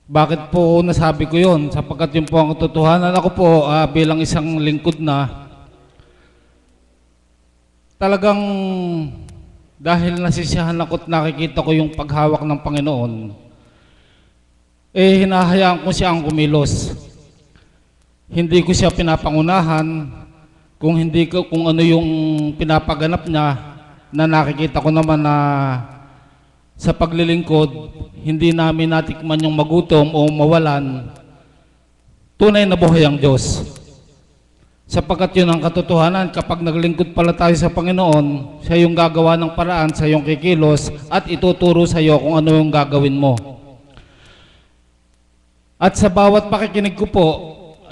Bakit po nasabi ko yun? Sapagkat yun po ang katotohanan. Ako po bilang isang lingkod na, talagang dahil nasisiyahan ako at nakikita ko yung paghawak ng Panginoon, hinahayaan ko siya ang kumilos. Hindi ko siya pinapangunahan, kung ano yung pinapaganap niya, na nakikita ko naman na sa paglilingkod, hindi namin natikman yung magutom o mawalan, tunay na buhay ang Diyos. Sapagkat yun ang katotohanan, kapag naglingkod pala tayo sa Panginoon, siya yung gagawa ng paraan, siya yung kikilos, at ituturo sa iyo kung ano yung gagawin mo. At sa bawat pakikinig ko po,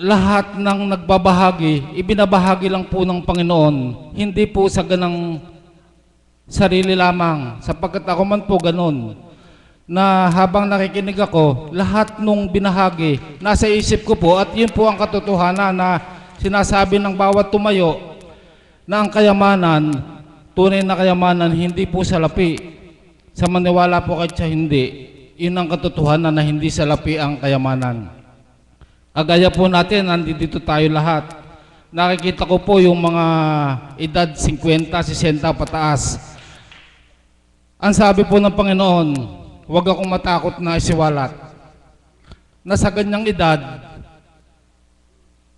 lahat ng nagbabahagi, ibinabahagi lang po ng Panginoon, hindi po sa ganang sarili lamang, sapagkat ako man po ganon, na habang nakikinig ako, lahat nung binahagi, nasa isip ko po, at yun po ang katotohanan na sinasabi ng bawat tumayo, na ang kayamanan, tunay na kayamanan, hindi po salapi. Sa maniwala po kahit siya hindi, yun ang katotohanan na hindi salapi ang kayamanan. Kagaya po natin, nandito tayo lahat. Nakikita ko po yung mga edad 50, 60 pataas. Ang sabi po ng Panginoon, huwag akong matakot na isiwalat. Na sa ganyang edad,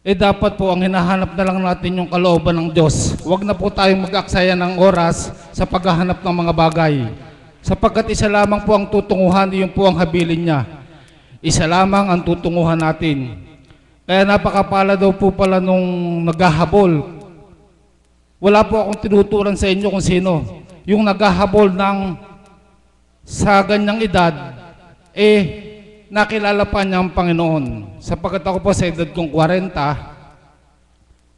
dapat po ang hinahanap na lang natin yung kalooban ng Diyos. Huwag na po tayong mag-aksaya ng oras sa paghahanap ng mga bagay. Sapagkat isa lamang po ang tutunguhan, yun po ang habilin niya. Isa lamang ang tutunguhan natin. Kaya napakapala daw po pala nung naghahabol. Wala po akong tinuturan sa inyo kung sino. Yung naghahabol ng sa ganyang edad, nakilala pa niya ang Panginoon. Sapagkat ako po sa edad kong 40,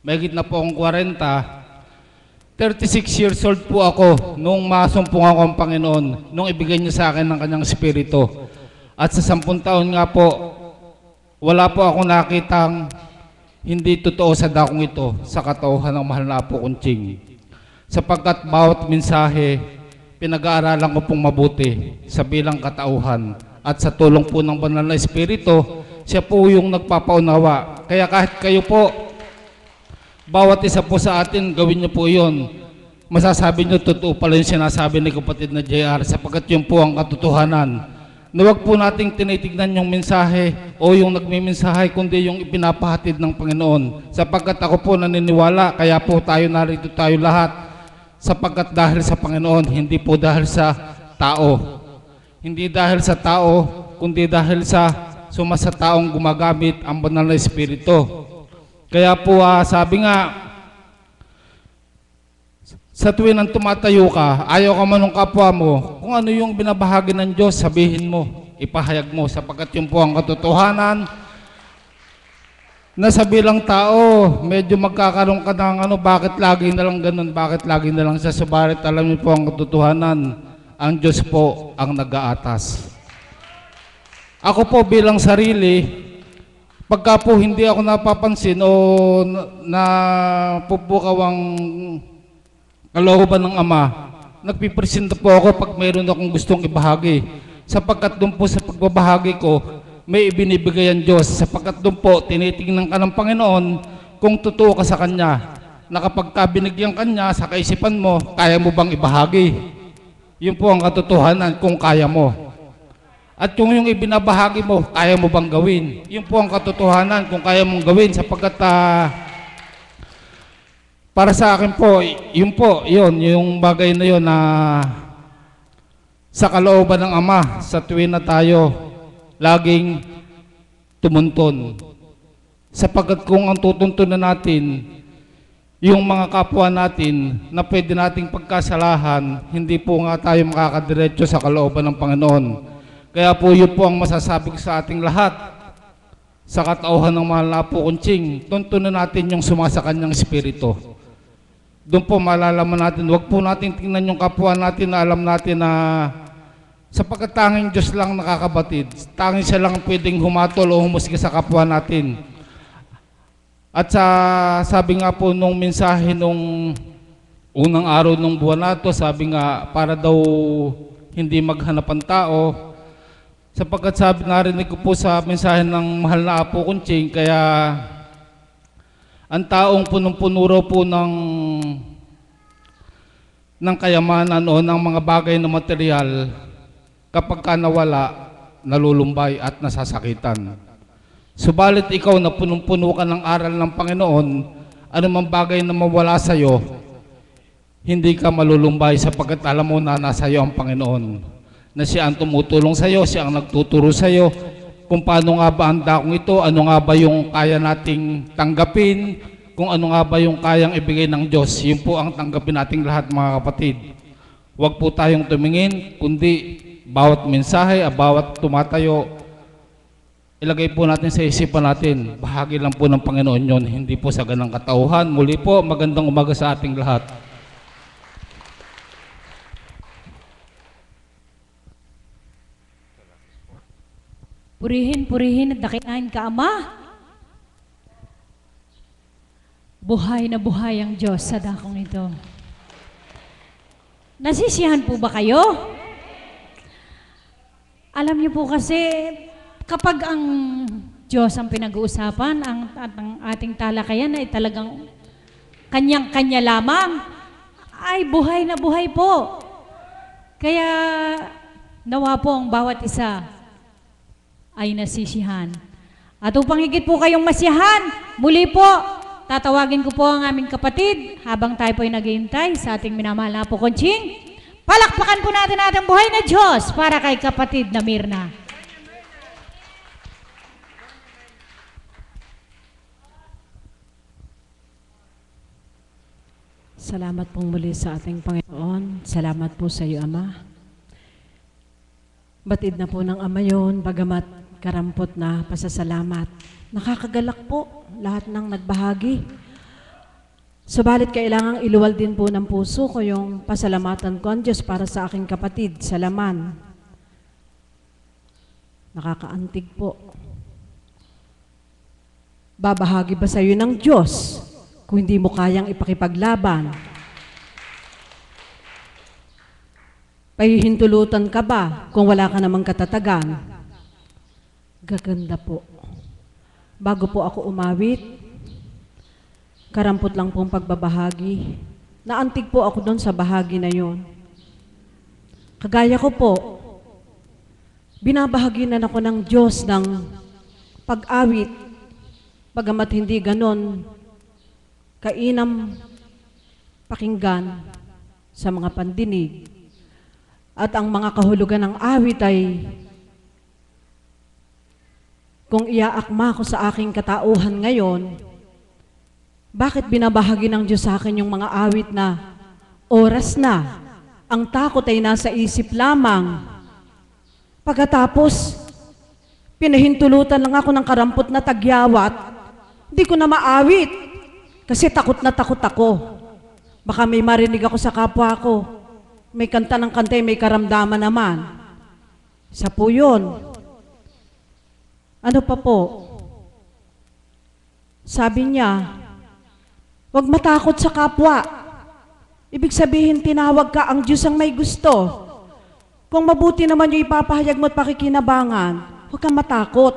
mahigit na po akong 40, 36 years old po ako nung masumpong ako ang Panginoon, nung ibigay niya sa akin ng kanyang Espiritu. At sa 10 taon nga po, wala po akong nakitang hindi totoo sa dakong ito sa katauhan ng mahal na Apo Kunching. Sapagkat bawat mensahe, pinag-aaralan ko pong mabuti sa bilang katauhan. At sa tulong po ng Banal na Espiritu, siya po yung nagpapaunawa. Kaya kahit kayo po, bawat isa po sa atin, gawin niyo po yun. Masasabi niyo, totoo pala yung sinasabi ni kapatid na JR, sapagkat yun po ang katotohanan. Na huwag po nating tinitignan yung mensahe o yung nagmimensahe, kundi yung ipinapahatid ng Panginoon. Sapagkat ako po naniniwala, kaya po tayo narito tayo lahat. Sapagkat dahil sa Panginoon, hindi po dahil sa tao. Hindi dahil sa tao, kundi dahil sa sumasa taong gumagamit ang Banal na Espiritu. Kaya po sabi nga, sa tuwin ang tumatayo ka, ayaw ka man ng kapwa mo, kung ano yung binabahagi ng Diyos, sabihin mo, ipahayag mo, sapagkat yun po ang katotohanan na sa bilang tao, medyo magkakaroon ka ng bakit lagi na lang ganun, bakit lagi na lang siya, subalit alam niyo po ang katotohanan, ang Diyos po ang nag-aatas. Ako po bilang sarili, pagka po hindi ako napapansin o napupukaw ang kalooban ng Ama, nagpipresenta po ako pag mayroon akong gustong ibahagi. Sapagkat doon po sa pagbabahagi ko, may ibinibigay ang Diyos. Sapagkat doon po, tinitingnan ka ng Panginoon kung totoo ka sa Kanya. Na kapag binigyan Kanya sa kaisipan mo, kaya mo bang ibahagi? Yun po ang katotohanan kung kaya mo. At kung yung ibinabahagi mo, kaya mo bang gawin? Yun po ang katotohanan kung kaya mong gawin. Sapagkat para sa akin po, yung bagay na yun na sa kalooban ng Ama, sa tuwin na tayo laging tumunton. Sapagkat kung ang tutuntunan natin, yung mga kapwa natin na pwede nating pagkasalahan, hindi po nga tayo makakadiretso sa kalooban ng Panginoon. Kaya po yun po ang masasabi ko sa ating lahat, sa katauhan ng mahal na Apo Kunching, tuntunan natin yung sumasa Kanyang Espiritu. doon po malalaman natin, wag po natin tingnan yung kapwa natin na alam natin na sapagkat tanging Diyos lang nakakabatid. Tanging siya lang pwedeng humatol o humusga sa kapwa natin. At sabi nga po nung mensahe nung unang araw ng buwan na to, sabi nga para daw hindi maghanap ang tao. Sapagkat sabi narinig ko po sa mensahe ng mahal na Apo Kunching, kaya ang taong punong-puno raw po ng kayamanan o ng mga bagay na material, kapag ka nawala, nalulumbay at nasasakitan. Subalit ikaw na punong-puno ka ng aral ng Panginoon, anumang bagay na mawala sa iyo, hindi ka malulumbay sapagkat alam mo na nasa iyo ang Panginoon. Na siya ang tumutulong sa iyo, siya ang nagtuturo sa iyo kung paano nga ba ang dakong ito, ano nga ba yung kaya nating tanggapin, kung ano nga ba yung kayang ibigay ng Diyos. Yun po ang tanggapin nating lahat mga kapatid. Huwag po tayong tumingin, kundi bawat mensahe, bawat tumatayo, ilagay po natin sa isipan natin, bahagi lang po ng Panginoon yun, hindi po sa ganang katauhan. Muli po, magandang umaga sa ating lahat. Purihin, purihin at dakilain ka, Ama. Buhay na buhay ang Diyos sa dakong ito. Nasisiyahan po ba kayo? Alam niyo po kasi, kapag ang Diyos ang pinag-uusapan, ang ating talakayan ay talagang kanyang-kanya lamang, ay buhay na buhay po. Kaya nawa po ang bawat isa ay nasisiyahan. At upang higit po kayong masiyahan, muli po, tatawagin ko po ang aming kapatid habang tayo po ay naghihintay sa ating minamahal na Apo Kunching. Palakpakan po natin ating buhay na Diyos para kay kapatid na Mirna. Salamat pong muli sa ating Panginoon. Salamat po sa iyo, Ama. Batid na po ng Ama yun, bagamat karampot na pasasalamat. Nakakagalak po lahat ng nagbahagi. Subalit kailangang iluwal din po ng puso ko yung pasalamatan ko ang Diyos para sa aking kapatid sa laman. Nakakaantig po. Babahagi ba sa iyo ng Diyos kung hindi mo kayang ipakipaglaban? Pahihintulutan ka ba kung wala ka namang katatagan? Gaganda po. Bago po ako umawit, karampot lang pong pagbabahagi. Naantig po ako doon sa bahagi na yon. Kagaya ko po, binabahaginan ako ng Diyos ng pag-awit, bagamat hindi ganon kainam pakinggan sa mga pandinig. At ang mga kahulugan ng awit ay kung iaakma ko sa aking katauhan ngayon, bakit binabahagi ng Diyos sa akin yung mga awit na oras na, ang takot ay nasa isip lamang. Pagkatapos, pinahintulutan lang ako ng karampot na tagyawat, hindi ko na maawit kasi takot na takot ako. Baka may marinig ako sa kapwa ko, may kanta ng kanta, may karamdaman naman. Isa po yun. Ano pa po? Sabi niya, huwag matakot sa kapwa. Ibig sabihin, tinawag ka, ang Diyos ang may gusto. Kung mabuti naman yung ipapahayag mo at pakikinabangan, huwag kang matakot.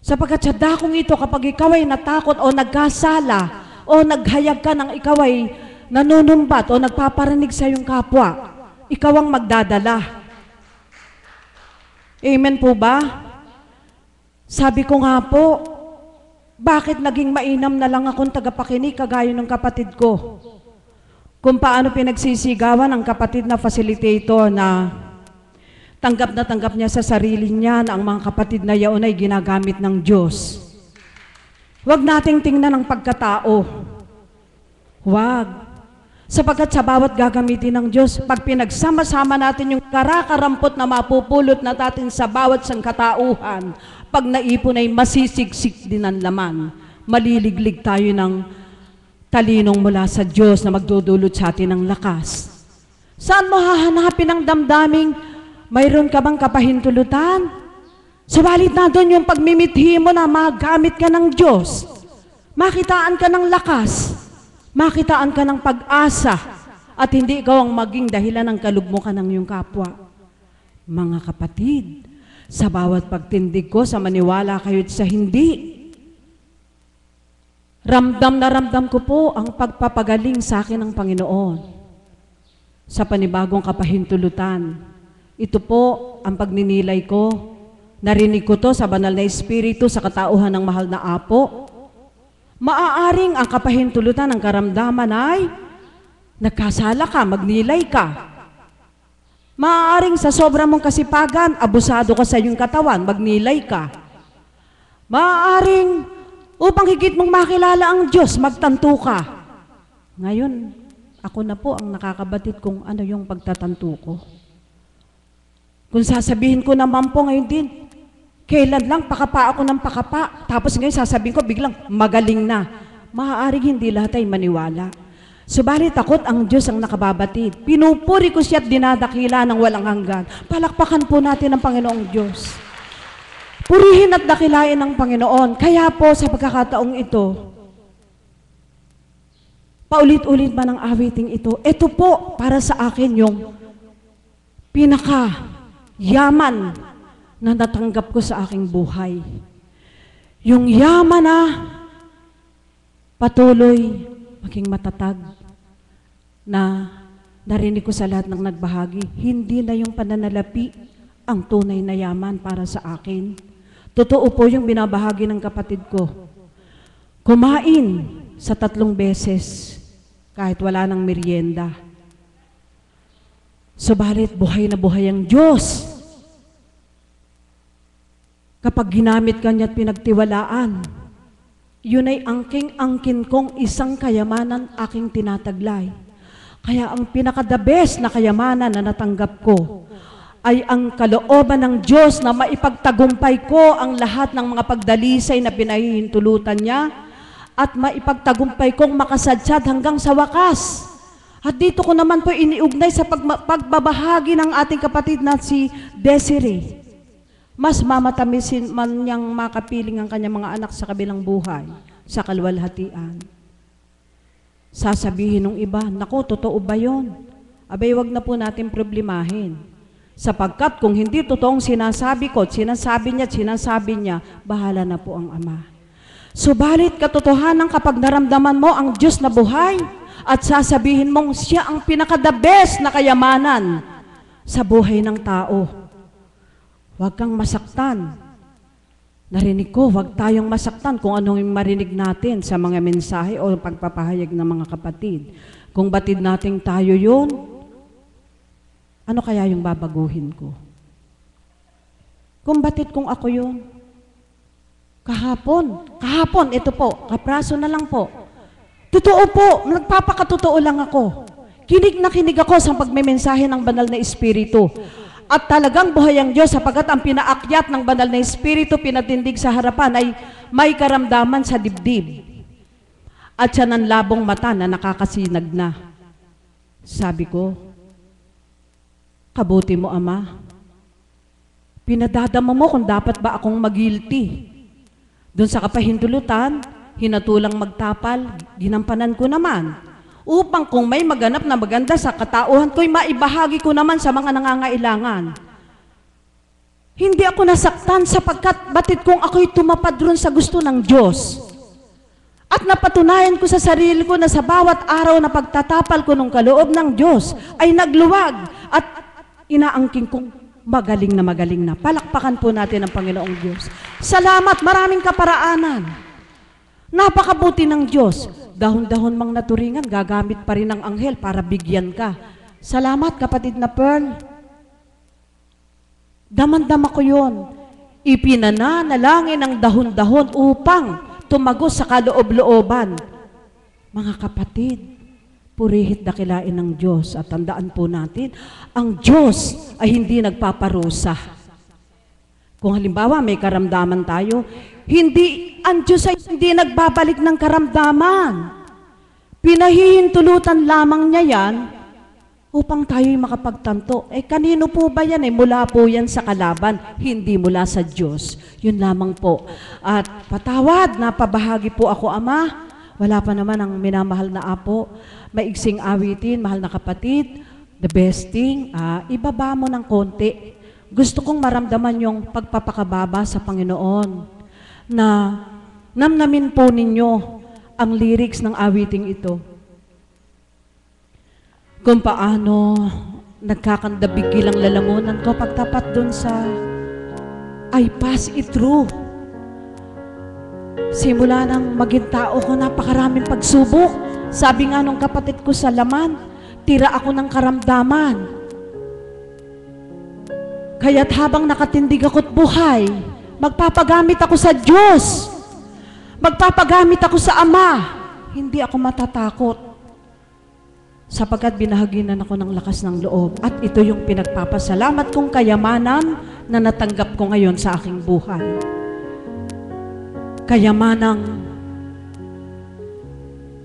Sapagkat sa dakong ito, kapag ikaw ay natakot o nagkasala o naghayag ka ng ikaw ay nanunumbat o nagpaparinig sa iyong kapwa, ikaw ang magdadala. Amen po ba? Sabi ko nga po, bakit naging mainam na lang akong tagapakinig kagaya ng kapatid ko? Kung paano pinagsisigawan ng kapatid na facilitator na tanggap niya sa sarili niya na ang mga kapatid na yaon ay ginagamit ng Diyos. Huwag nating tingnan ang pagkatao. Huwag. Sapagkat sa bawat gagamitin ng Diyos, pag pinagsama-sama natin yung karakarampot na mapupulot na natin sa bawat sangkatauhan, pag naipon ay masisiksik din ang laman. Maliliglig tayo ng talinong mula sa Diyos na magdudulot sa atin ng lakas. Saan mo hahanapin ang damdaming mayroon ka bang kapahintulutan? Subalit na doon yung pagmimithi mo na magamit ka ng Diyos. Makitaan ka ng lakas. Makitaan ka ng pag-asa. At hindi ikaw ang maging dahilan ng kalugmukan ng iyong kapwa. Mga kapatid, sa bawat pagtindig ko sa maniwala kayo't sa hindi, ramdam na ramdam ko po ang pagpapagaling sa akin ng Panginoon sa panibagong kapahintulutan. Ito po ang pagninilay ko. Narinig ko to sa banal na Espiritu sa katauhan ng mahal na Apo. Maaaring ang kapahintulutan ng karamdaman ay nagkasala ka, magnilay ka. Maaaring sa sobra mong kasipagan, abusado ka sa iyong katawan, magnilay ka. Maaaring upang higit mong makilala ang Diyos, magtanto ka. Ngayon, ako na po ang nakakabatid kung ano yung pagtatanto ko. Kung sasabihin ko naman po ngayon din, kailan lang pakapa ako ng pakapa, tapos ngayon sasabihin ko biglang magaling na. Maaaring hindi lahat ay maniwala. Subalit takot ang Diyos ang nakababatid. Pinupuri ko siya at dinadakila ng walang hanggan. Palakpakan po natin ang Panginoong Diyos. Purihin at dakilain ng Panginoon. Kaya po sa pagkakataong ito, paulit-ulit man ang awiting ito, ito po para sa akin yung pinaka-yaman na natanggap ko sa aking buhay. Yung yaman na patuloy maging matatag na narinig ko sa lahat ng nagbahagi, hindi na yung pananalapi ang tunay na yaman para sa akin. Totoo po yung binabahagi ng kapatid ko. Kumain sa 3 beses kahit wala ng merienda. Subalit buhay na buhay ang Diyos. Kapag ginamit ka niya at pinagtiwalaan, yun ay angking-angkin kong isang kayamanan aking tinataglay. Kaya ang pinaka-the best na kayamanan na natanggap ko ay ang kalooban ng Diyos na maipagtagumpay ko ang lahat ng mga pagdalisay na pinahihintulutan niya at maipagtagumpay kong makasadsad hanggang sa wakas. At dito ko naman po iniugnay sa pagbabahagi ng ating kapatid na si Desiree. Mas mamatamisin man niyang makapiling ang kanyang mga anak sa kabilang buhay, sa kalwalhatian. Sasabihin ng iba, naku, totoo ba yun? Abay, wag na po natin problemahin. Sapagkat kung hindi totoong sinasabi ko, sinasabi niya, bahala na po ang Ama. Subalit katotohanan kapag naramdaman mo ang Diyos na buhay at sasabihin mong siya ang pinaka-the best na kayamanan sa buhay ng tao. Huwag kang masaktan. Narinig ko, huwag tayong masaktan kung anong marinig natin sa mga mensahe o pagpapahayag ng mga kapatid. Kung batid nating tayo yun, ano kaya yung babaguhin ko? Kung batid kung ako yun, kahapon, ito po, kapraso na lang po. Totoo po, nagpapakatotoo lang ako. Kinig na kinig ako sa pagmemensahe ng banal na Espiritu. At talagang buhay ang Diyos sapagkat ang pinaakyat ng banal na Espiritu, pinatindig sa harapan ay may karamdaman sa dibdib. At siya ng labong mata na nakakasinag na. Sabi ko, kabuti mo, Ama. Pinadadama mo kung dapat ba akong magilty. Doon sa kapahintulutan, hinatulang magtapal, ginampanan ko naman. Upang kung may maganap na maganda sa katauhan ko'y maibahagi ko naman sa mga nangangailangan. Hindi ako nasaktan sapagkat batid kong ako'y tumapad ron sa gusto ng Diyos. At napatunayan ko sa sarili ko na sa bawat araw na pagtatapal ko ng kaloob ng Diyos ay nagluwag at inaangking kong magaling na. Palakpakan po natin ang Panginoong Diyos. Salamat, maraming kaparaanan. Napakabuti ng Diyos. Dahon-dahon mang naturingan, gagamit pa rin ng anghel para bigyan ka. Salamat, kapatid na Pearl. Daman-dama ko yun. Ipinananalangin ang dahon-dahon upang tumagos sa kaloob-looban. Mga kapatid, purihit dakilain ng Diyos at tandaan po natin, ang Diyos ay hindi nagpaparusa. Kung halimbawa may karamdaman tayo, ang Diyos ay hindi nagbabalik ng karamdaman. Pinahihintulutan lamang niya yan upang tayo'y makapagtanto. Kanino po ba yan? Mula po yan sa kalaban, hindi mula sa Diyos. Yun lamang po. At patawad, napabahagi po ako, Ama. Wala pa naman ang minamahal na apo. Maigsing awitin, mahal na kapatid. The best thing, ibaba mo ng konti. Gusto kong maramdaman yung pagpapakababa sa Panginoon na namnamin po ninyo ang lyrics ng awiting ito. Kung paano nagkakandabigil ang lalamunan ko pagtapat dun sa I pass it through. Simula nang maging tao ko, napakaraming pagsubok. Sabi nga nung kapatid ko sa laman, tira ako ng karamdaman. Kaya't habang nakatindig ako't buhay, magpapagamit ako sa Diyos. Magpapagamit ako sa Ama. Hindi ako matatakot. Sapagkat binahaginan ako ng lakas ng loob. At ito yung pinagpapasalamat kong kayamanan na natanggap ko ngayon sa aking buhay. Kayamanang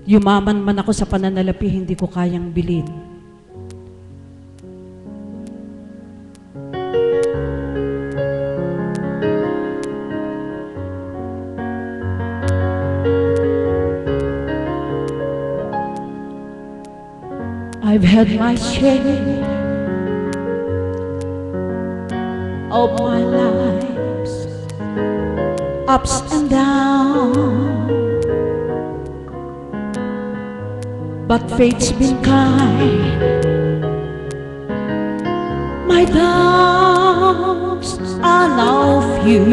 yumaman man ako sa pananalapi, hindi ko kayang bilhin. I've had my share of my life's ups and downs, but fate's been kind. My doubts are now few.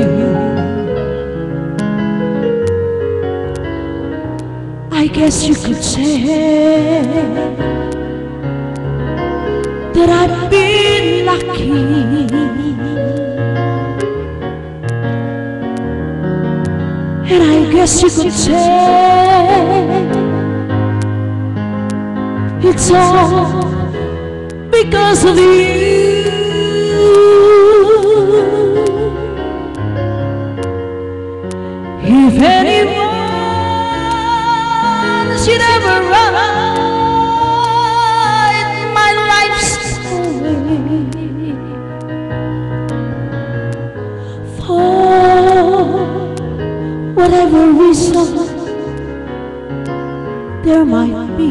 I guess you could say that I've been lucky. And I guess you could say it's all because of you. If anyone should ever write my life's story, for whatever reason there might be,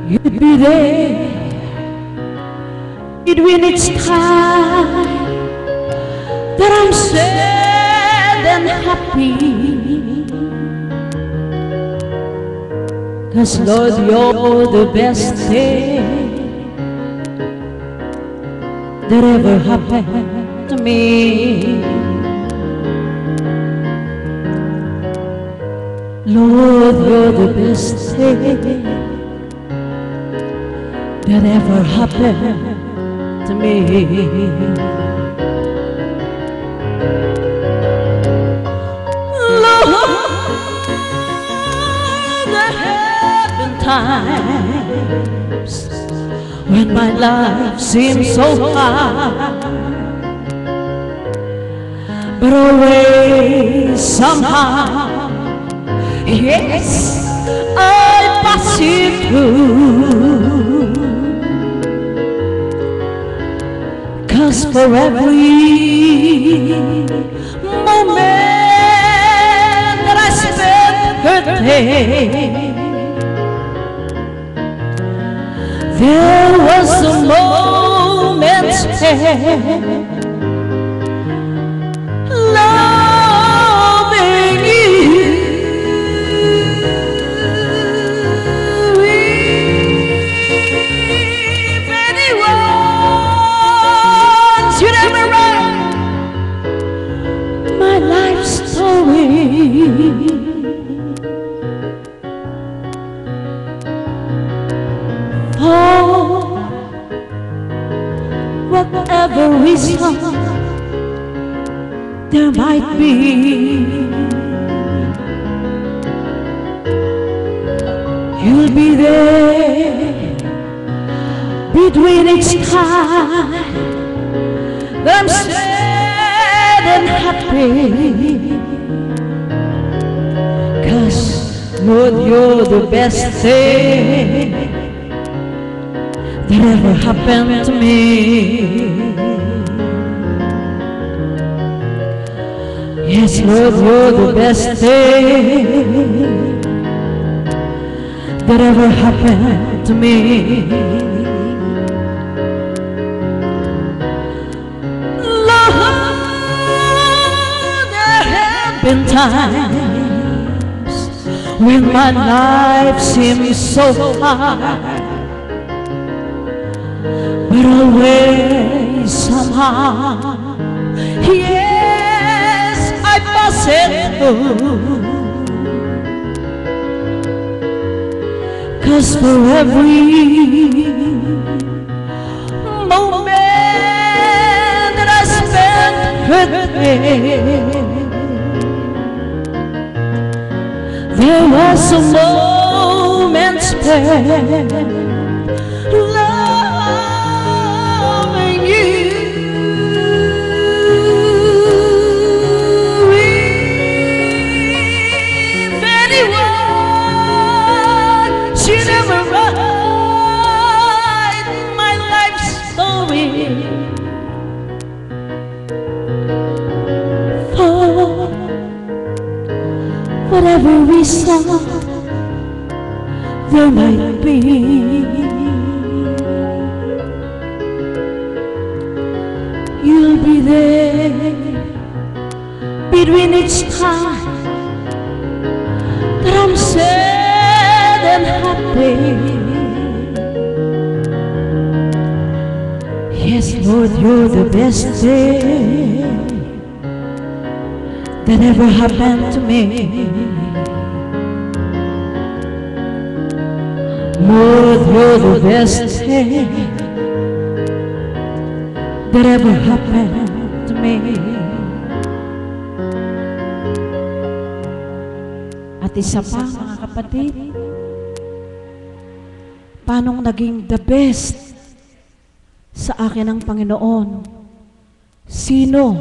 you'd be there when it's time that I'm sad and happy. 'Cause Lord, you're the best thing that ever happened to me. Lord, you're the best thing that ever happened to me. Lord, there have been times when my life seems so hard, but always somehow, yes, I pass it through. 'Cause for every moment that I spent hurting, there was a moment spent loving you. If anyone should ever write my life story, for whatever reason there might be, you'll be there between each time that I'm sad and happy. Lord, you're the best thing that ever happened to me. Yes, Lord, you're the best thing that ever happened to me. Lord, there have been times when my life seems so hard, but always somehow, yes, I pass it through. 'Cause for every moment that I spent hurting, there was a moment spent loving you. If anyone should ever write my life story, for whatever reason there might be, you'll be there between each time that I'm sad and happy. Yes, Lord, you're the best thing that ever happened to me. Lord, you're the best thing that ever happened to me. At isa pa, mga kapatid, paanong naging the best sa akin ang Panginoon? Sino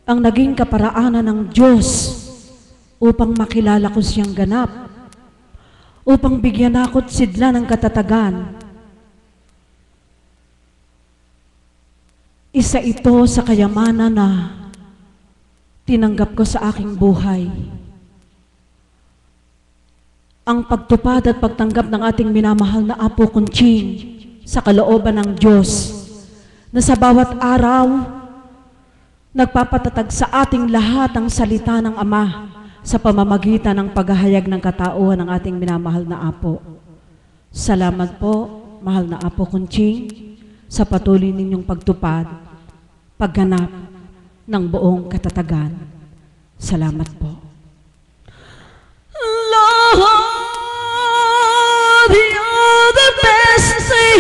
ang naging kaparaanan ng Diyos upang makilala ko siyang ganap, upang bigyan ako't sidla ng katatagan? Isa ito sa kayamanan na tinanggap ko sa aking buhay. Ang pagtupad at pagtanggap ng ating minamahal na Apo Kunching sa kalooban ng Diyos, na sa bawat araw nagpapatatag sa ating lahat ang salita ng Ama sa pamamagitan ng paghahayag ng katauhan ng ating minamahal na Apo. Salamat po, mahal na Apo Kunching, sa patuloy ninyong pagtupad, pagganap ng buong katatagan. Salamat po. Lord, you're the best thing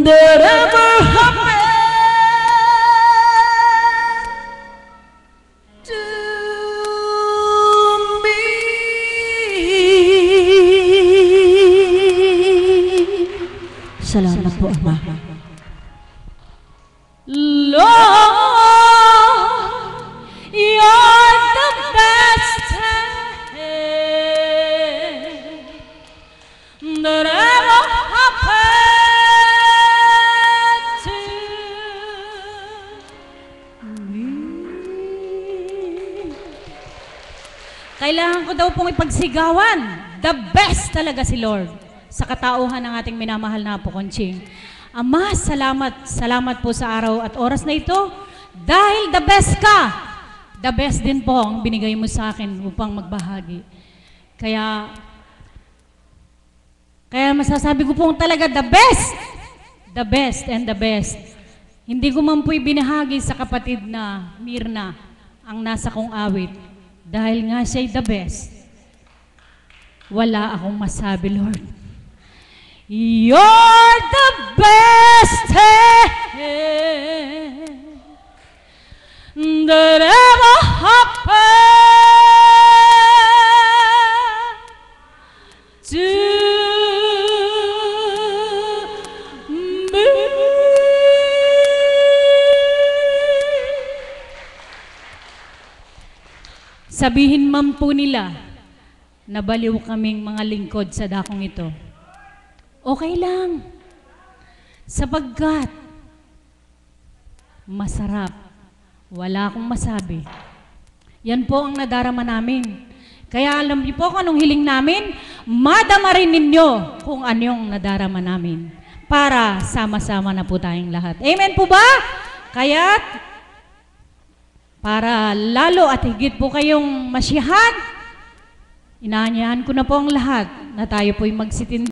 that ever happened to me. Salamat po, Ama. Lord, you're the best thing that ever happened to me. Kailangan ko daw pong ipagsigawan. The best talaga si Lord sa katauhan ng ating minamahal na Apo Kunching. Ama, salamat. Salamat po sa araw at oras na ito dahil the best ka. The best din po ang binigay mo sa akin upang magbahagi. Kaya masasabi ko po talaga the best. The best and the best. Hindi ko man po'y binahagi sa kapatid na Mirna ang nasa kong awit. Dahil nga siya'y the best. Wala akong masabi, Lord. You're the best thing that ever happened to me. sabihin man po nila na baliw kaming mga lingkod sa dakong ito. Okay lang. Sapagkat masarap. Wala akong masabi. Yan po ang nadarama namin. Kaya alam niyo po kung anong hiling namin, madama rin ninyo kung anong nadarama namin. Para sama-sama na po tayong lahat. Amen po ba? Kaya't, para lalo at higit po kayong masiyahan, inaanyahan ko na po ang lahat na tayo po'y magsitinda.